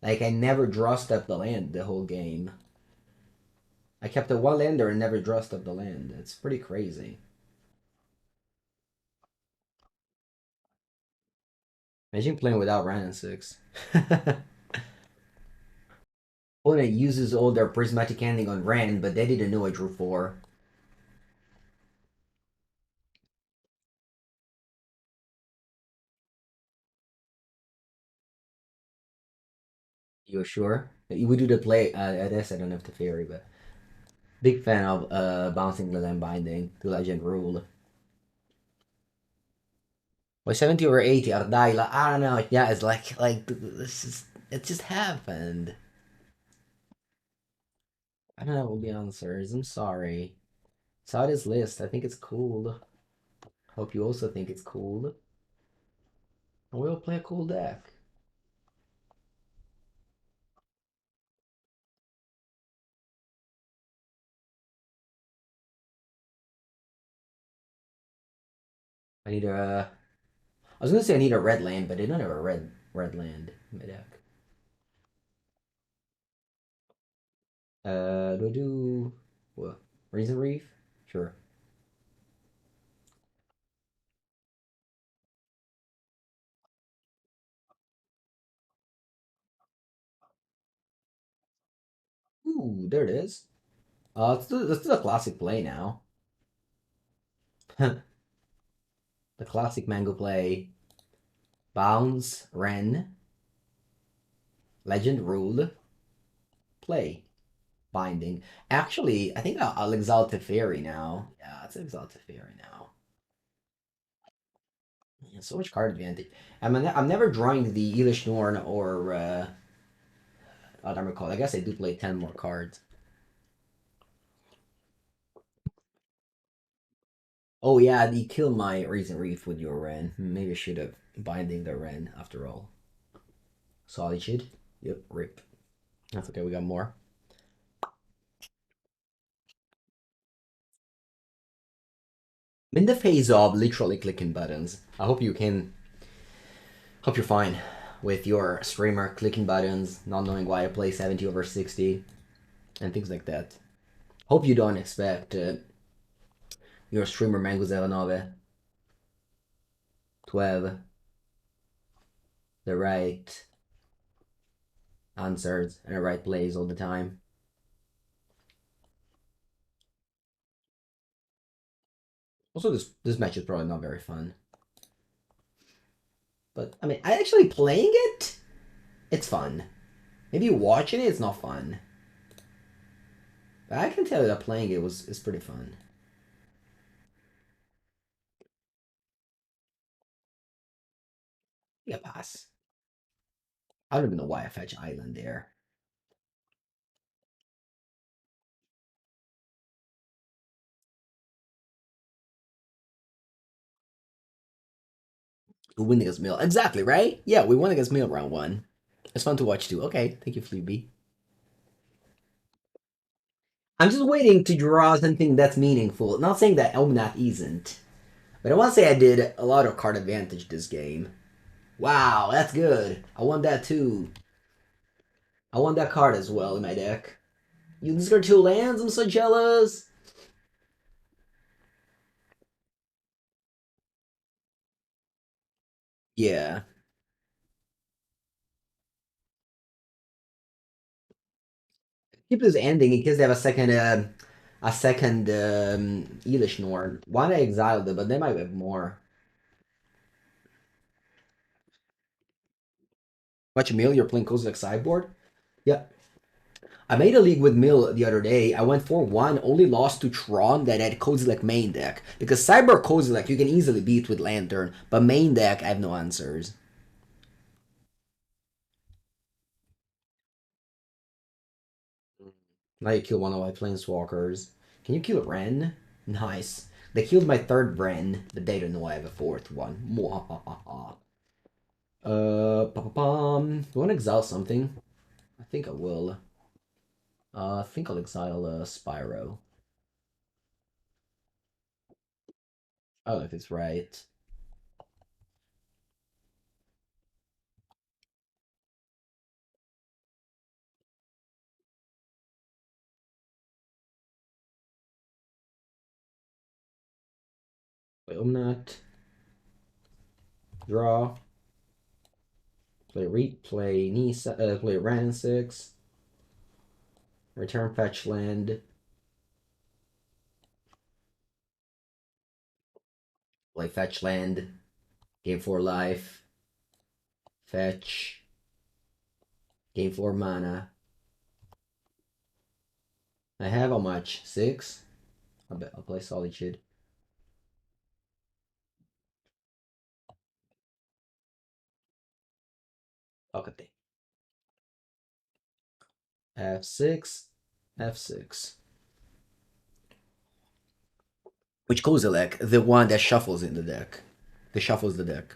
[SPEAKER 1] Like I never draw step the land the whole game. I kept a one lander and never draw step the land. It's pretty crazy. Imagine playing without Wrenn and Six. Opponent uses all their prismatic ending on Wrenn, but they didn't know I drew 4. You sure? We do the play. I guess I don't have the Teferi, but big fan of bouncing Leyline Binding to Legend Rule. Why 70 or 80 Ardaila? I don't know. Yeah, it's like this is it just happened. I don't know what the answers. I'm sorry. Saw this list. I think it's cool. Hope you also think it's cool. And we'll play a cool deck. I need a. I was gonna say I need a red land, but I don't have a red land in my deck. Do I do what? Risen Reef? Sure. Ooh, there it is. Let's do a classic play now. The classic mango play. Bounce, Wrenn, Legend Rule, play, Binding. Actually, I think I'll exalt Teferi now. Yeah, let's exalt Teferi now. Yeah, so much card advantage. I'm never drawing the Elesh Norn or I don't recall. I guess I do play 10 more cards. Oh yeah, you killed my Risen Reef with your Wrenn. Maybe I should have binding the Wrenn after all. Solitude. Yep, rip. That's okay, we got more. I'm in the phase of literally clicking buttons. I hope you can. Hope you're fine with your streamer clicking buttons, not knowing why I play 70 over 60, and things like that. Hope you don't expect your streamer Mengucci to have the right answers and the right plays all the time. Also, this match is probably not very fun. But, I mean, I actually playing it, it's fun. Maybe watching it, it's not fun. But I can tell you that playing it is pretty fun. Yeah, pass. I don't even know why I fetch Island there. Who win against Mill? Exactly, right? Yeah, we won against Mill round one. It's fun to watch too. Okay, thank you, Fleabee. I'm just waiting to draw something that's meaningful. Not saying that Omnath isn't. But I want to say I did a lot of card advantage this game. Wow, that's good. I want that too. I want that card as well in my deck. You discard 2 lands? I'm so jealous. Yeah. Keep this ending in case they have a second Elesh Norn. Why not exile them? But they might have more. Watch Mill, you're playing Kozilek sideboard? Yeah. I made a league with Mill the other day. I went 4-1, only lost to Tron that had Kozilek main deck. Because Cyber Kozilek you can easily beat with Lantern, but main deck I have no answers. Now you kill one of my Planeswalkers. Can you kill Wrenn? Nice. They killed my third Wrenn, but they don't know I have a fourth one. Mwahaha. You want to exile something? I think I will. I think I'll exile Spyro. I don't know if it's right. Play Omnath. Draw. Play Nissa. Play Wrenn and Six. Return fetch land. Play fetch land. Game 4 life. Fetch. Game 4 mana. I have how much? 6? I bet I'll play Solitude. Okay. F6. F6. Which Kozilek? The one that shuffles in the deck. That shuffles the deck.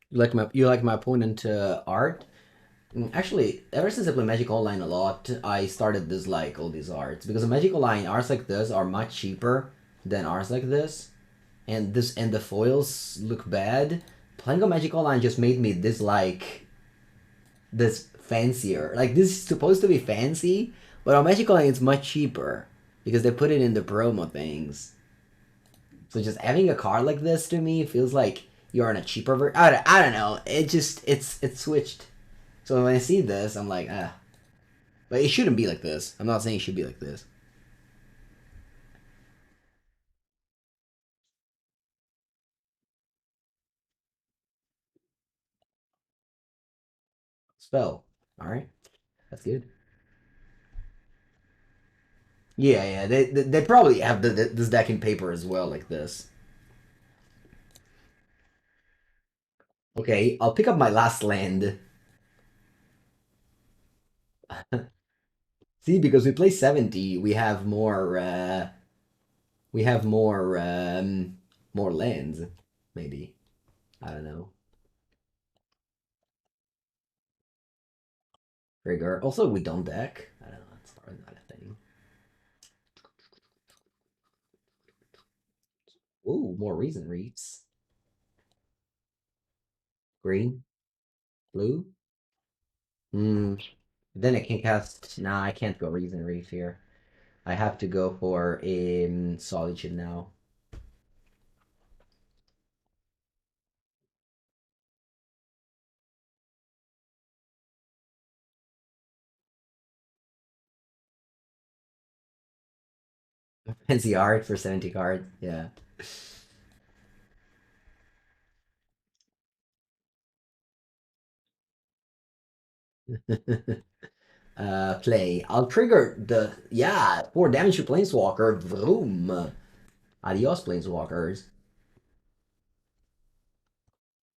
[SPEAKER 1] You like my opponent art? Actually, ever since I play Magic Online a lot, I started dislike all these arts because Magic Online arts like this are much cheaper than arts like this, and the foils look bad. Playing on Magic Online just made me dislike this fancier. Like this is supposed to be fancy, but on Magic Online it's much cheaper because they put it in the promo things. So just having a card like this to me feels like you're on a cheaper version. I don't know. It's switched. So when I see this, I'm like, ah. But it shouldn't be like this. I'm not saying it should be like this. Spell. Alright. That's good. Yeah, yeah. They probably have this deck in paper as well, like this. Okay, I'll pick up my last land. See, because we play 70, we have more lands, maybe. I don't know. Trigger. Also, we don't deck. I don't know. That's probably not a thing. Ooh, more Risen Reefs. Green, blue. Hmm. Then I can cast. Nah, I can't go Risen Reef here. I have to go for Solitude now. Fancy art for 70 cards. Yeah. Play. I'll trigger the, yeah, 4 damage to Planeswalker. Vroom. Adios, Planeswalkers.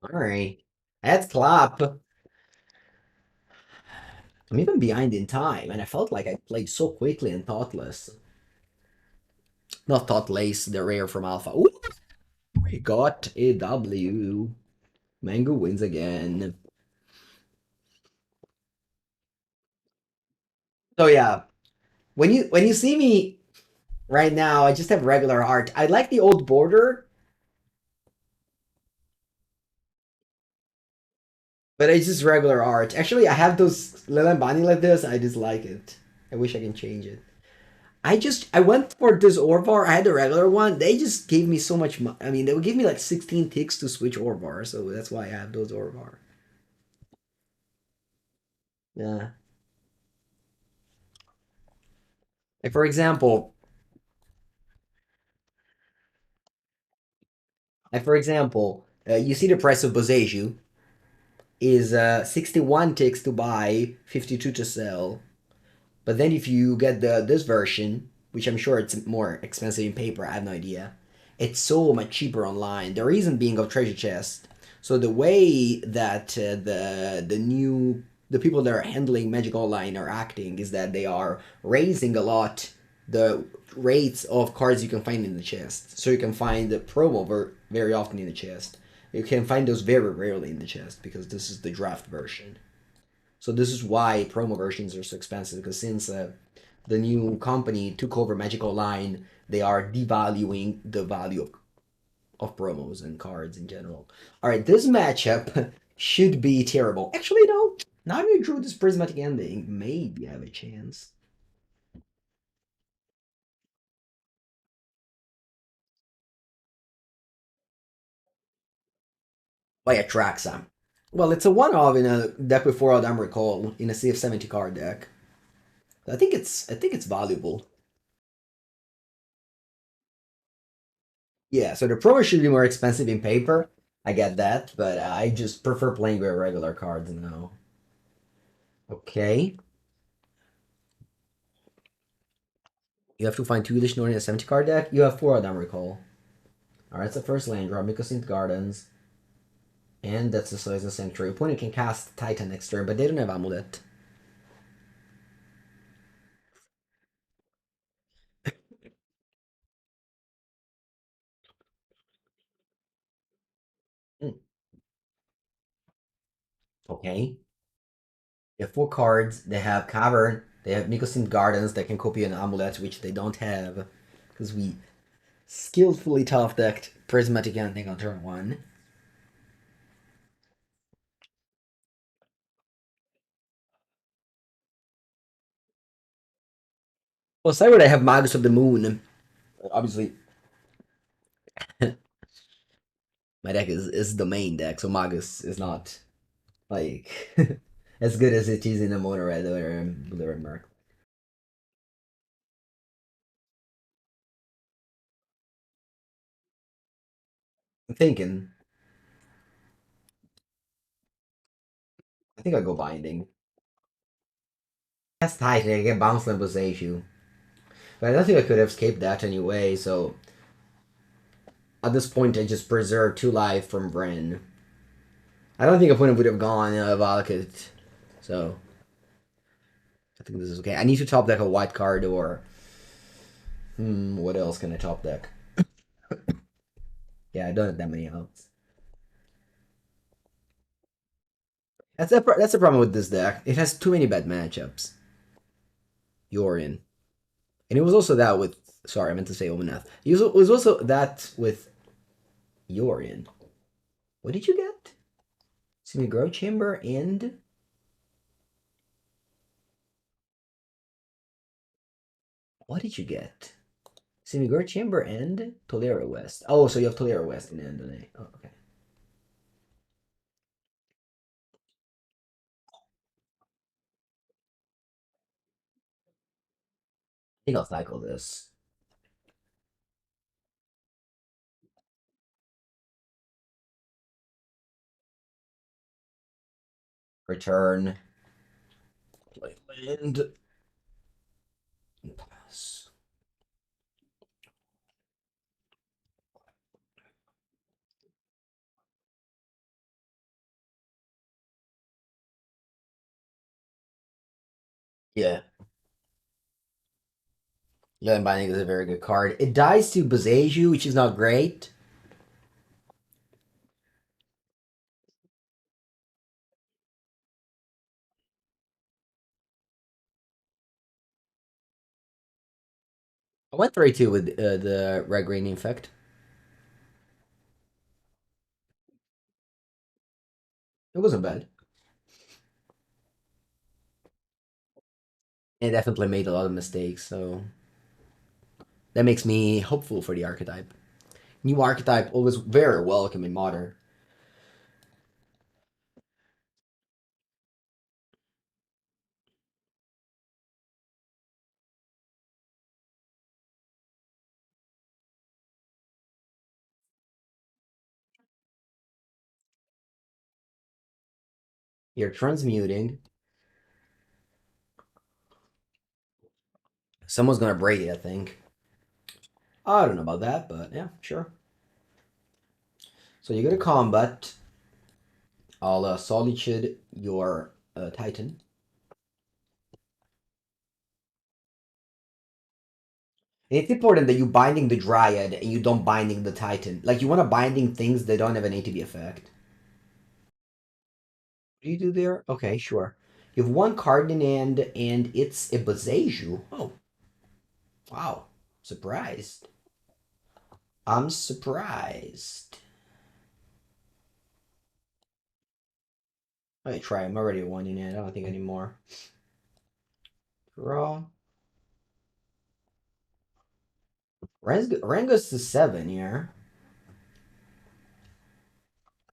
[SPEAKER 1] Alright. Let's clap. I'm even behind in time, and I felt like I played so quickly and thoughtless. Not thoughtless, the rare from Alpha. Ooh, we got a W. Mango wins again. So yeah, when you see me right now, I just have regular art. I like the old border, but it's just regular art. Actually, I have those Leyline Binding like this. I just like it. I wish I can change it. I went for this Orvar. I had the regular one. They just gave me so much. I mean, they would give me like 16 ticks to switch Orvar, so that's why I have those Orvar. Yeah. Like for example, you see the price of Boseiju is 61 ticks to buy, 52 to sell. But then if you get the this version, which I'm sure it's more expensive in paper, I have no idea. It's so much cheaper online. The reason being of treasure chest. So the way that the people that are handling Magic Online are acting is that they are raising a lot the rates of cards you can find in the chest. So you can find the promo very often in the chest. You can find those very rarely in the chest because this is the draft version. So this is why promo versions are so expensive because since the new company took over Magic Online, they are devaluing the value of promos and cards in general. All right, this matchup should be terrible. Actually, no. Now you drew this Prismatic Ending, maybe I have a chance. By Atraxa. Well, it's a one-of in a deck with 4 Eladamri Recall in a Sea of 70 card deck. I think it's valuable. Yeah, so the promo should be more expensive in paper. I get that, but I just prefer playing with regular cards now. Okay. You have to find 2 Elesh Norn in a 70 card deck. You have 4 of them, recall. Alright, it's the first land draw. Mycosynth Gardens. And that's the size of Sanctuary. Opponent can cast Titan next turn, but they don't have Amulet. Hmm. Okay. They have 4 cards. They have Cavern. They have Mycosynth Gardens that can copy an Amulet, which they don't have. Because we skillfully tough decked Prismatic Ending on turn 1. Well, say what I have Magus of the Moon. Obviously, my deck is the main deck, so Magus is not like as good as it is in the Mono Red or Blue Red Mark. I'm thinking, I think I'll go Binding. That's tight, I get bounced on Boseiju. But I don't think I could have escaped that anyway, so at this point I just preserve 2 life from Wrenn. I don't think opponent would have gone Valakut, so I think this is okay. I need to top deck a white card or what else can I top deck? Yeah, I don't have that many outs. That's the problem with this deck. It has too many bad matchups. Yorion. And it was also that with. Sorry, I meant to say Omnath. It was also that with Yorion. What did you get? Semi-Grow Chamber and. What did you get? Semi-Grow Chamber and Tolera West. Oh, so you have Tolera West in the end. Oh, okay. I think I'll cycle this. Return. Play land. Pass. Yeah. Leyline Binding is a very good card. It dies to Boseiju, which is not great. I went 3-2 with the Raugrin Infect. It wasn't bad. It definitely made a lot of mistakes, so that makes me hopeful for the archetype. New archetype always very welcome in Modern. You're transmuting. Someone's gonna break it, I think. I don't know about that, but yeah, sure. So you go to combat. I'll Solitude your Titan. And it's important that you binding the Dryad and you don't binding the Titan. Like you want to binding things that don't have an ATB effect. What do you do there? Okay, sure. You have one card in hand, and it's a Boseiju. Oh, wow. Surprised. I'm surprised. I try. I'm already one in hand. I don't think anymore. Draw. Ren goes to 7 here.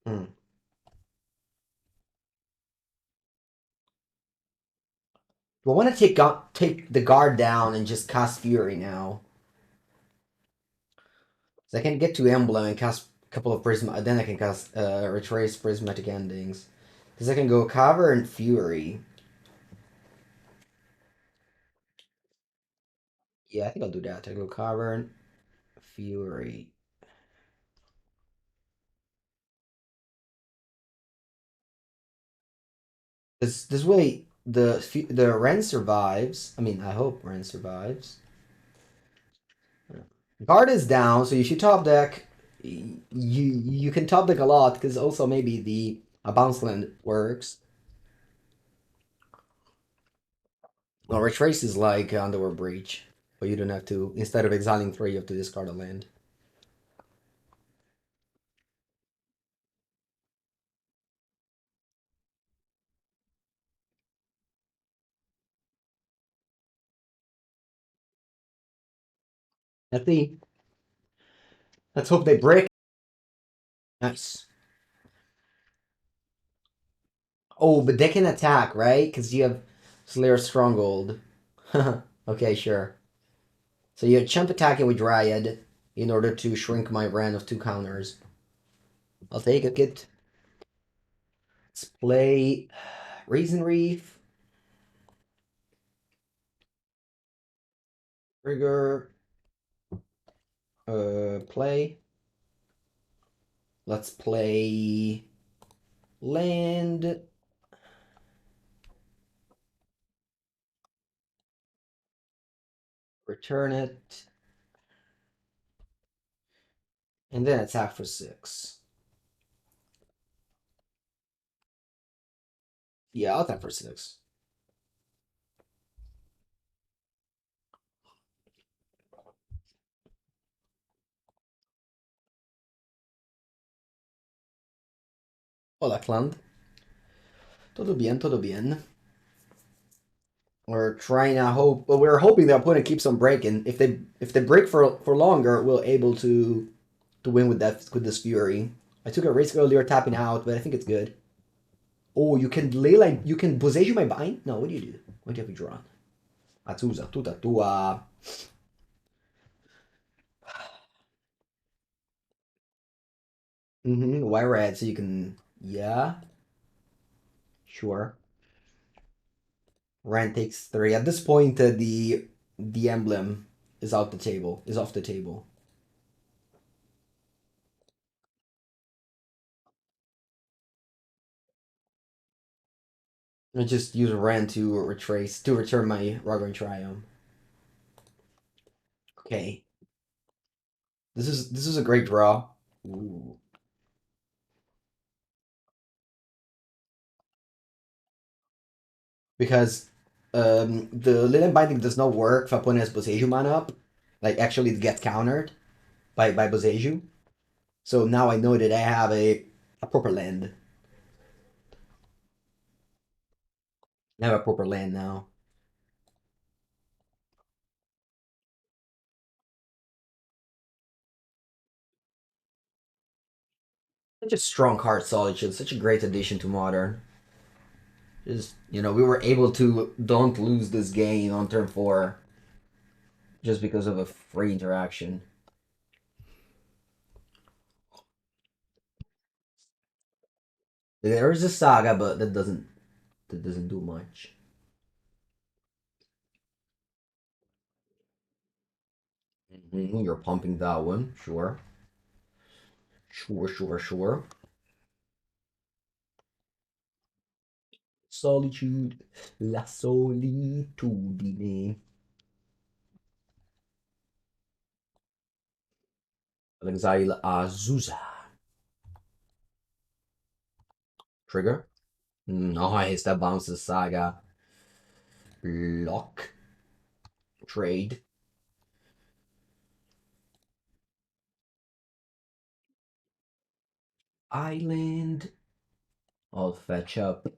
[SPEAKER 1] Hmm. Do I want to take the guard down and just cast Fury now? So I can get to Emblem and cast a couple of Prism. Then I can cast Retrace Prismatic Endings. Because I can go Cavern Fury. Yeah, I think I'll do that. I go Cavern Fury. This way the Ren survives. I mean, I hope Ren survives. Guard is down, so you should top deck. You can top deck a lot because also maybe the a bounce land works. No, retrace is like Underworld Breach, but you don't have to. Instead of exiling 3, you have to discard a land. Let's see. Let's hope they break. Nice. Oh, but they can attack, right? Because you have Slayer Stronghold. Okay, sure. So you're chump attacking with Dryad in order to shrink my Wrenn of 2 counters. I'll take it. Let's play Risen Reef. Trigger. Play. Let's play Land, return it, and then attack for 6. Yeah, I'll attack for 6. Hola, clan. Todo bien, todo bien. We're trying to hope. Well, we're hoping the opponent keeps on breaking. If they break for longer, we'll able to win with that with this fury. I took a risk earlier tapping out, but I think it's good. Oh, you can Leyline. You can Boseiju my bind. No, what do you do? What do you have you drawn? Azusa, tuta tua. Why red? So you can. Yeah, sure. Rand takes 3. At this point, the emblem is out the table. Is off the table. I just use Rand to retrace to return my Raugrin Triome. Okay, this is a great draw. Ooh. Because the Leyline Binding does not work if opponent has Boseiju mana up. Like actually it gets countered by Boseiju. So now I know that I have a proper land. I have a proper land now. Such a strong card, Solitude. Such a great addition to Modern. Just we were able to don't lose this game on turn 4 just because of a free interaction. There is a saga, but that doesn't do much. You're pumping that one, sure, sure, sure, sure. Solitude, la solitudine. Exile Azusa. Trigger. Nice, that bounces saga. Lock. Trade. Island. I'll fetch up.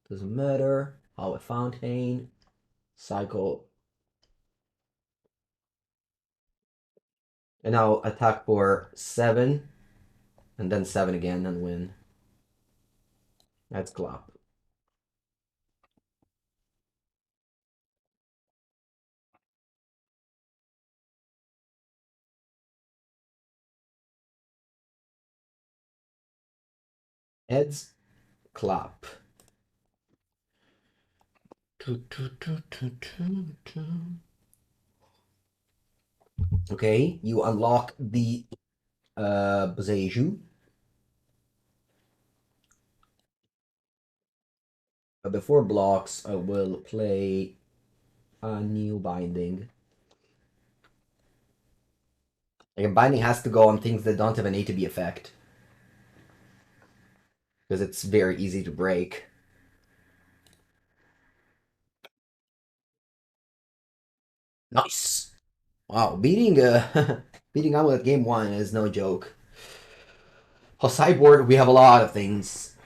[SPEAKER 1] Doesn't matter. Hallowed Fountain. Cycle. And now attack for 7. And then 7 again and win. That's clap. Heads. Clap. Okay, you unlock the Boseiju. Before blocks, I will play a new binding. Like a binding has to go on things that don't have an A to B effect. Because it's very easy to break. Nice! Wow, beating beating Amulet game 1 is no joke. On sideboard, we have a lot of things.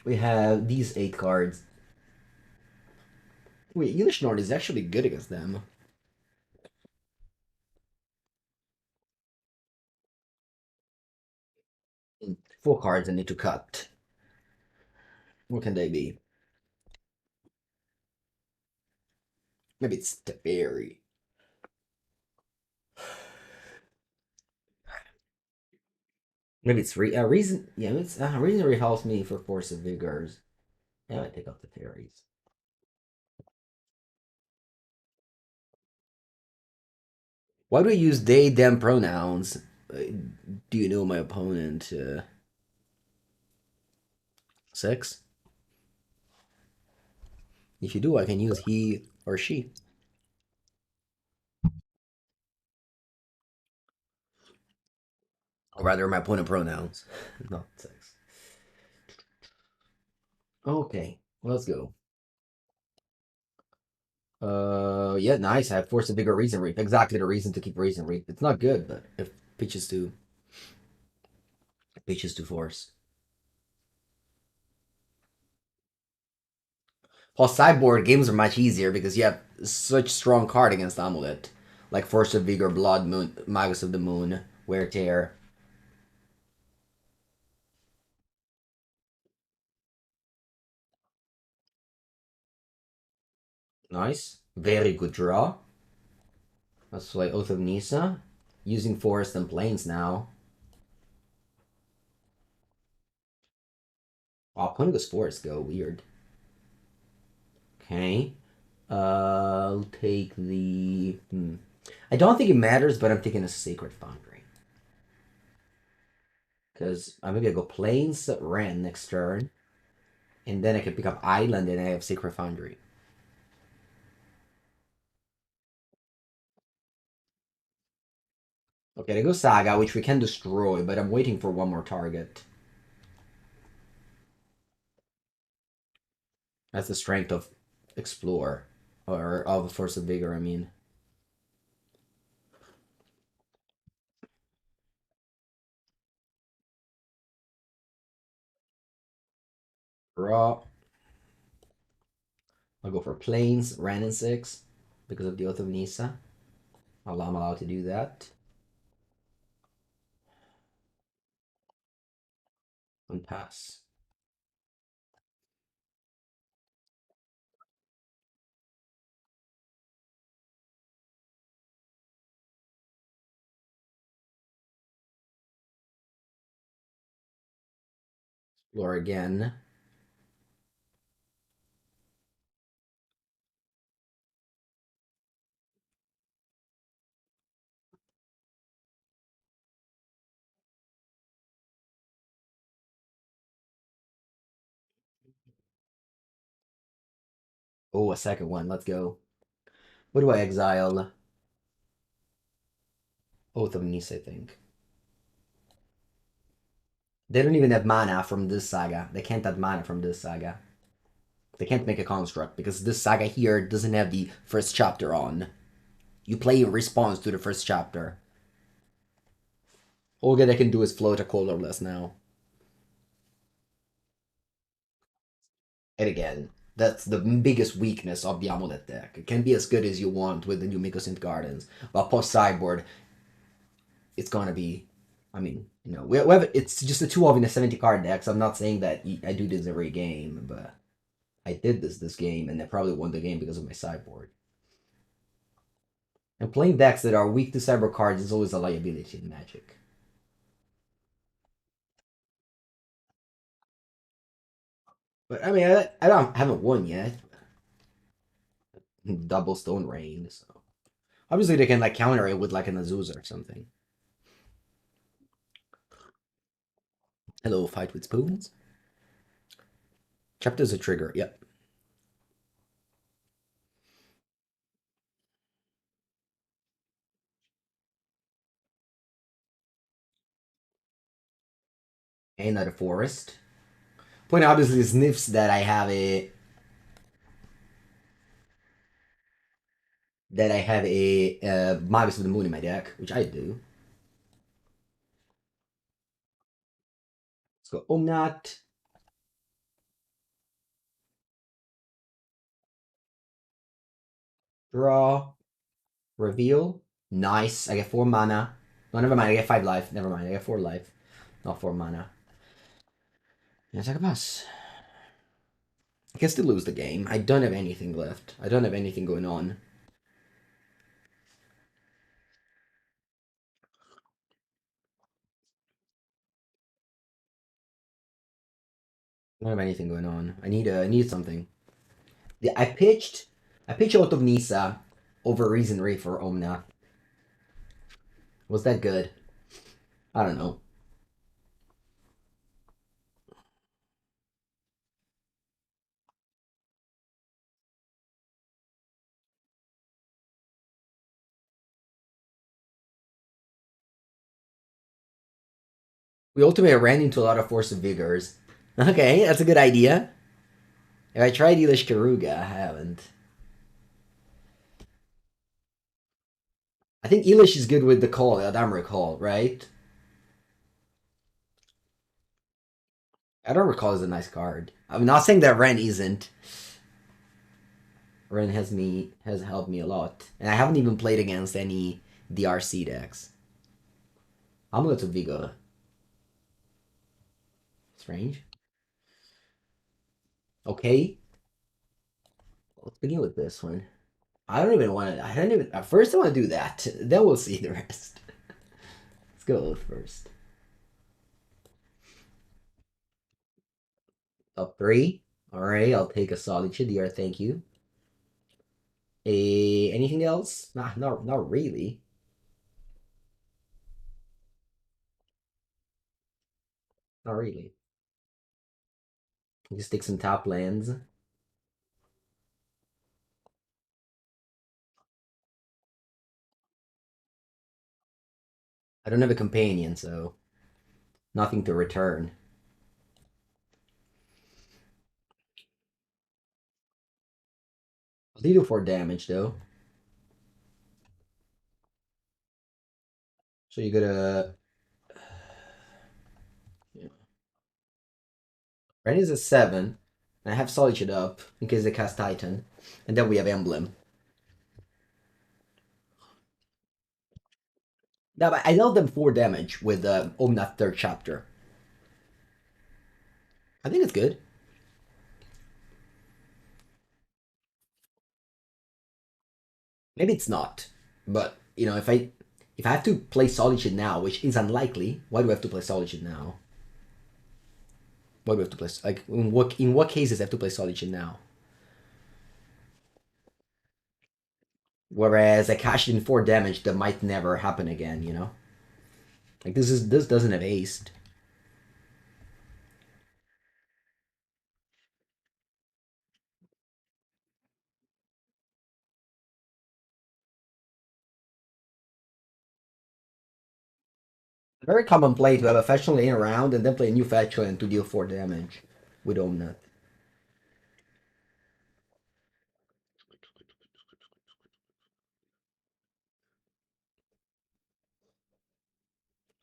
[SPEAKER 1] We have these 8 cards. Wait, Elesh Norn is actually good against them. 4 cards I need to cut. What can they be? Maybe it's Teferi. Maybe it's Reason. Yeah, it's Reason Reef helps me for Force of Vigors. Yeah, I take out the fairies. Why do I use they them pronouns? Do you know my opponent? 6. If you do, I can use he or she. Or rather, my opponent pronouns. Not 6. Okay, let's go. Yeah, nice. I have Force of Vigor, Risen Reef. Exactly the reason to keep Risen Reef. It's not good, but if pitches to force. Plus, sideboard games are much easier because you have such strong card against Amulet, like Force of Vigor, Blood Moon, Magus of the Moon, Wear Tear. Nice, very good draw. That's why Oath of Nissa, using Forest and Plains now. Oh, Pungus Forest go weird. Okay. I'll take the. I don't think it matters, but I'm taking a Sacred Foundry. Because maybe I go Plains, Wrenn next turn. And then I can pick up Island and I have Sacred Foundry. Okay, they go Saga, which we can destroy, but I'm waiting for one more target. That's the strength of Explore. Or of Force of Vigor, I mean. Draw. I'll go for Plains, Wrenn and Six, because of the Oath of Nissa. I'm allowed to do that. And pass. Explore again. Oh, a second one. Let's go. What do I exile? Oath of Nissa, I think. They don't even have mana from this saga. They can't have mana from this saga. They can't make a construct because this saga here doesn't have the first chapter on. You play in response to the first chapter. All that I can do is float a colorless now. And again, that's the biggest weakness of the Amulet deck. It can be as good as you want with the new Mycosynth Gardens, but post sideboard, it's gonna be. I mean, we have, it's just a 2 of in a 70 card deck, so I'm not saying that I do this every game, but I did this game, and I probably won the game because of my sideboard. And playing decks that are weak to cyber cards is always a liability in Magic. But I mean, I haven't won yet. Double Stone Rain, so obviously they can like counter it with like an Azusa or something. Hello, Fight with Spoons. Chapter's a trigger. Yep. Another forest. Point obviously sniffs that I have a Magus of the Moon in my deck, which I do. Let's go Omnath. Draw. Reveal. Nice. I get 4 mana. No, never mind. I get 5 life. Never mind. I get 4 life. Not 4 mana. Yeah, take a pass. I can still lose the game. I don't have anything left. I don't have anything going on. I don't have anything going on. I need something. I pitched Oath of Nissa over Risen Reef for Omnath. Was that good? I don't know. We ultimately ran into a lot of Force of Vigors. Okay, that's a good idea. If I tried Elish Karuga, I haven't. I think Elish is good with the call, Eladamri call, right? I don't recall is a nice card. I'm not saying that Wrenn isn't. Wrenn has helped me a lot, and I haven't even played against any DRC decks. Amulet of Vigor. Strange. Okay, let's begin with this one. I don't even want to. I don't even. At first, I want to do that. Then we'll see the rest. Let's go with first. Up three. All right, I'll take a Solitude here. Thank you. Anything else? Nah, not really. Not really. Just take some top lands. I don't have a companion, so nothing to return. I'll do 4 damage though. So you gotta. Yeah. Ren is a 7. And I have Solitude up in case they cast Titan. And then we have Emblem. Now, but I dealt them 4 damage with Omnath third chapter. I think it's good. Maybe it's not. But, if I have to play Solitude now, which is unlikely, why do I have to play Solitude now? Why do we have to play like in what cases I have to play Solitude now? Whereas I cashed in 4 damage that might never happen again. Like this doesn't have aced. Very common play to have a fetch land in a round and then play a new fetch land to deal 4 damage with Omnath.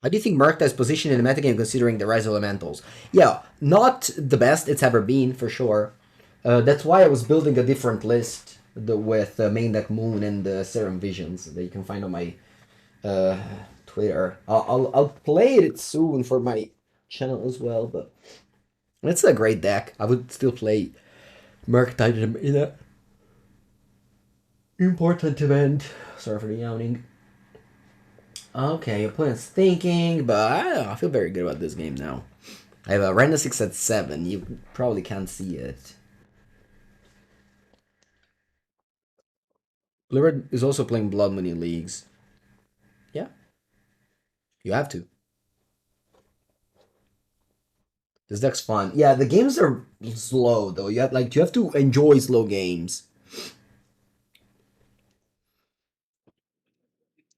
[SPEAKER 1] How do you think Murkta is positioned in the metagame considering the rise of elementals? Yeah, not the best it's ever been for sure. That's why I was building a different list with main deck Moon and Serum Visions that you can find on my uh, Twitter. I'll play it soon for my channel as well, but it's a great deck. I would still play Murkta in a important event. Sorry for the yawning. Okay, opponent's thinking, but I don't know, I feel very good about this game now. I have a Wrenn and Six at 7. You probably can't see it. Blue Red is also playing Blood Money Leagues. Yeah, you have to. This deck's fun. Yeah, the games are slow though. You have to enjoy slow games.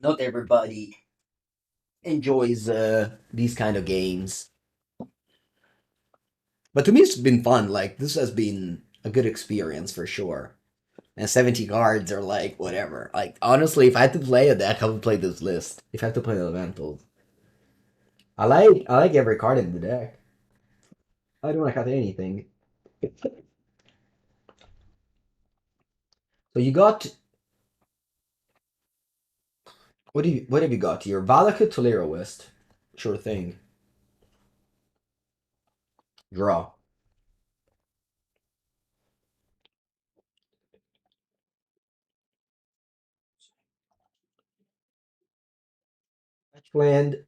[SPEAKER 1] Not everybody enjoys these kind of games. But to me, it's been fun. Like this has been a good experience for sure. And 70 cards are like whatever. Like honestly, if I had to play a deck, I would play this list. If I have to play elementals, I like every card in the deck. I don't want to cut anything. So you got what have you got here? Valakut Tolero West. Sure thing. Draw. Fetch land.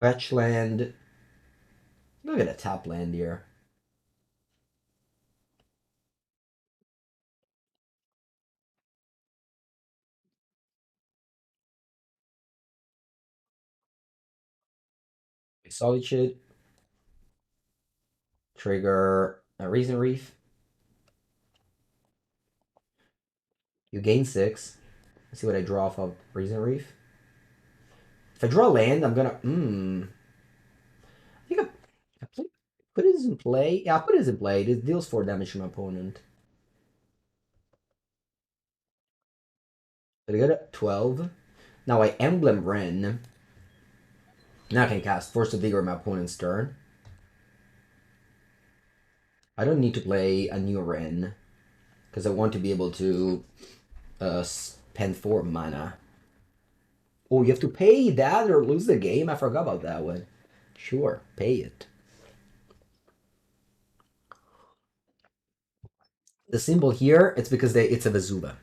[SPEAKER 1] Fetch land. Look at a tap land here. Solitude. Trigger a Risen Reef. You gain 6. Let's see what I draw off of Risen Reef. If I draw land, I'm gonna. I think put this in play. Yeah, I'll put this in play. This deals 4 damage to my opponent. Did I get a 12? Now I emblem Wrenn. Now I can cast Force of Vigor on my opponent's turn. I don't need to play a new Wrenn because I want to be able to spend 4 mana. Oh, you have to pay that or lose the game? I forgot about that one. Sure, pay it. The symbol here, it's because it's a Vesuva.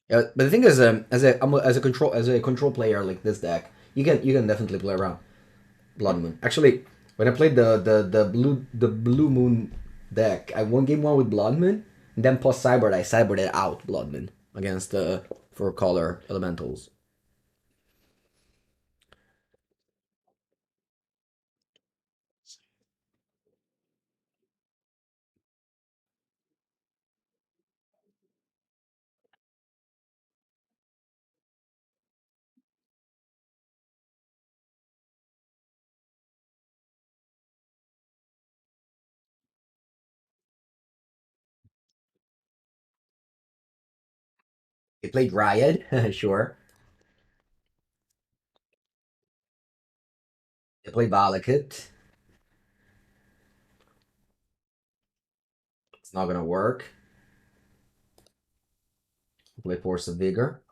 [SPEAKER 1] But the thing is, as a control player like this deck, you can definitely play around Blood Moon. Actually, when I played the Blue Moon deck, I won game 1 with Blood Moon, and then post Cyber I cybered out Blood Moon against the 4-color elementals. They played Riot, sure. They played Valakut. It's not gonna work. They play Force of Vigor.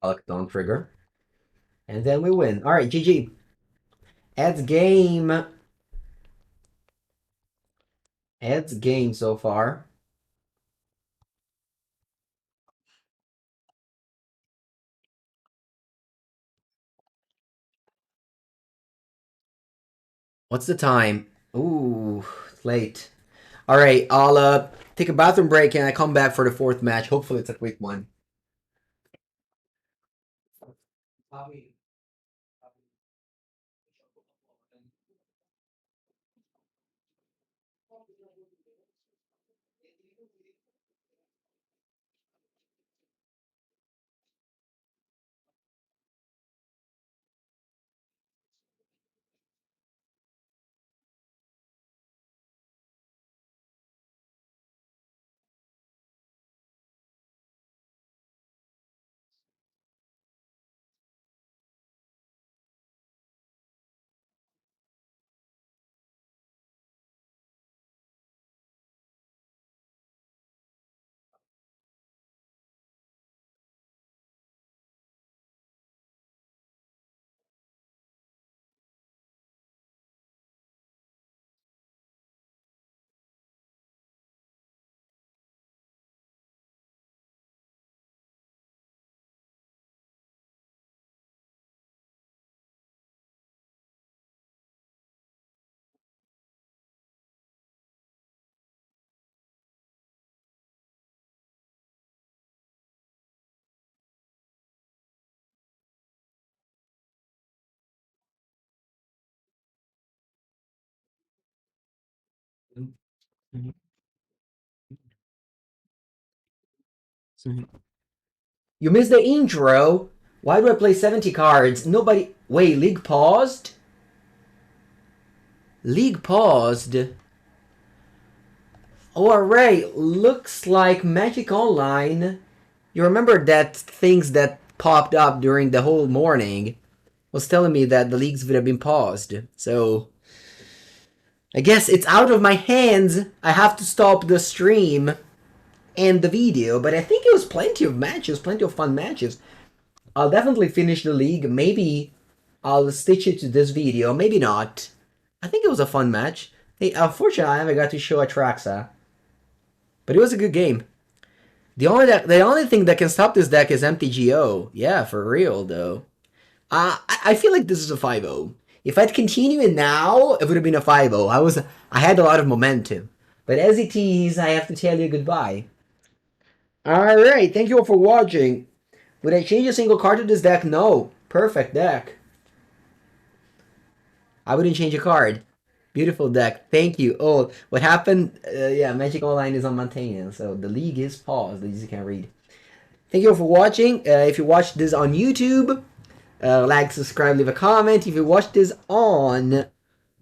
[SPEAKER 1] Valakut don't trigger. And then we win. Alright, GG. Ed's game. Ed's game so far. What's the time? Ooh, late. All right, I'll take a bathroom break and I come back for the 4th match. Hopefully, it's a quick one. You missed the intro. Why do I play 70 cards? Nobody. Wait, League paused? League paused? Oh, alright. Looks like Magic Online. You remember that things that popped up during the whole morning was telling me that the leagues would have been paused. So I guess it's out of my hands. I have to stop the stream and the video, but I think it was plenty of matches, plenty of fun matches. I'll definitely finish the league. Maybe I'll stitch it to this video, maybe not. I think it was a fun match. Hey, unfortunately, I never got to show Atraxa, but it was a good game. The only thing that can stop this deck is MTGO. Yeah, for real though. I feel like this is a 5-0. If I'd continued now, it would have been a 5-0. I had a lot of momentum. But as it is, I have to tell you goodbye. Alright, thank you all for watching. Would I change a single card to this deck? No. Perfect deck. I wouldn't change a card. Beautiful deck. Thank you. Oh, what happened? Yeah, Magic Online is on maintenance, so the league is paused, as you can read. Thank you all for watching. If you watched this on YouTube, like, subscribe, leave a comment. If you watched this on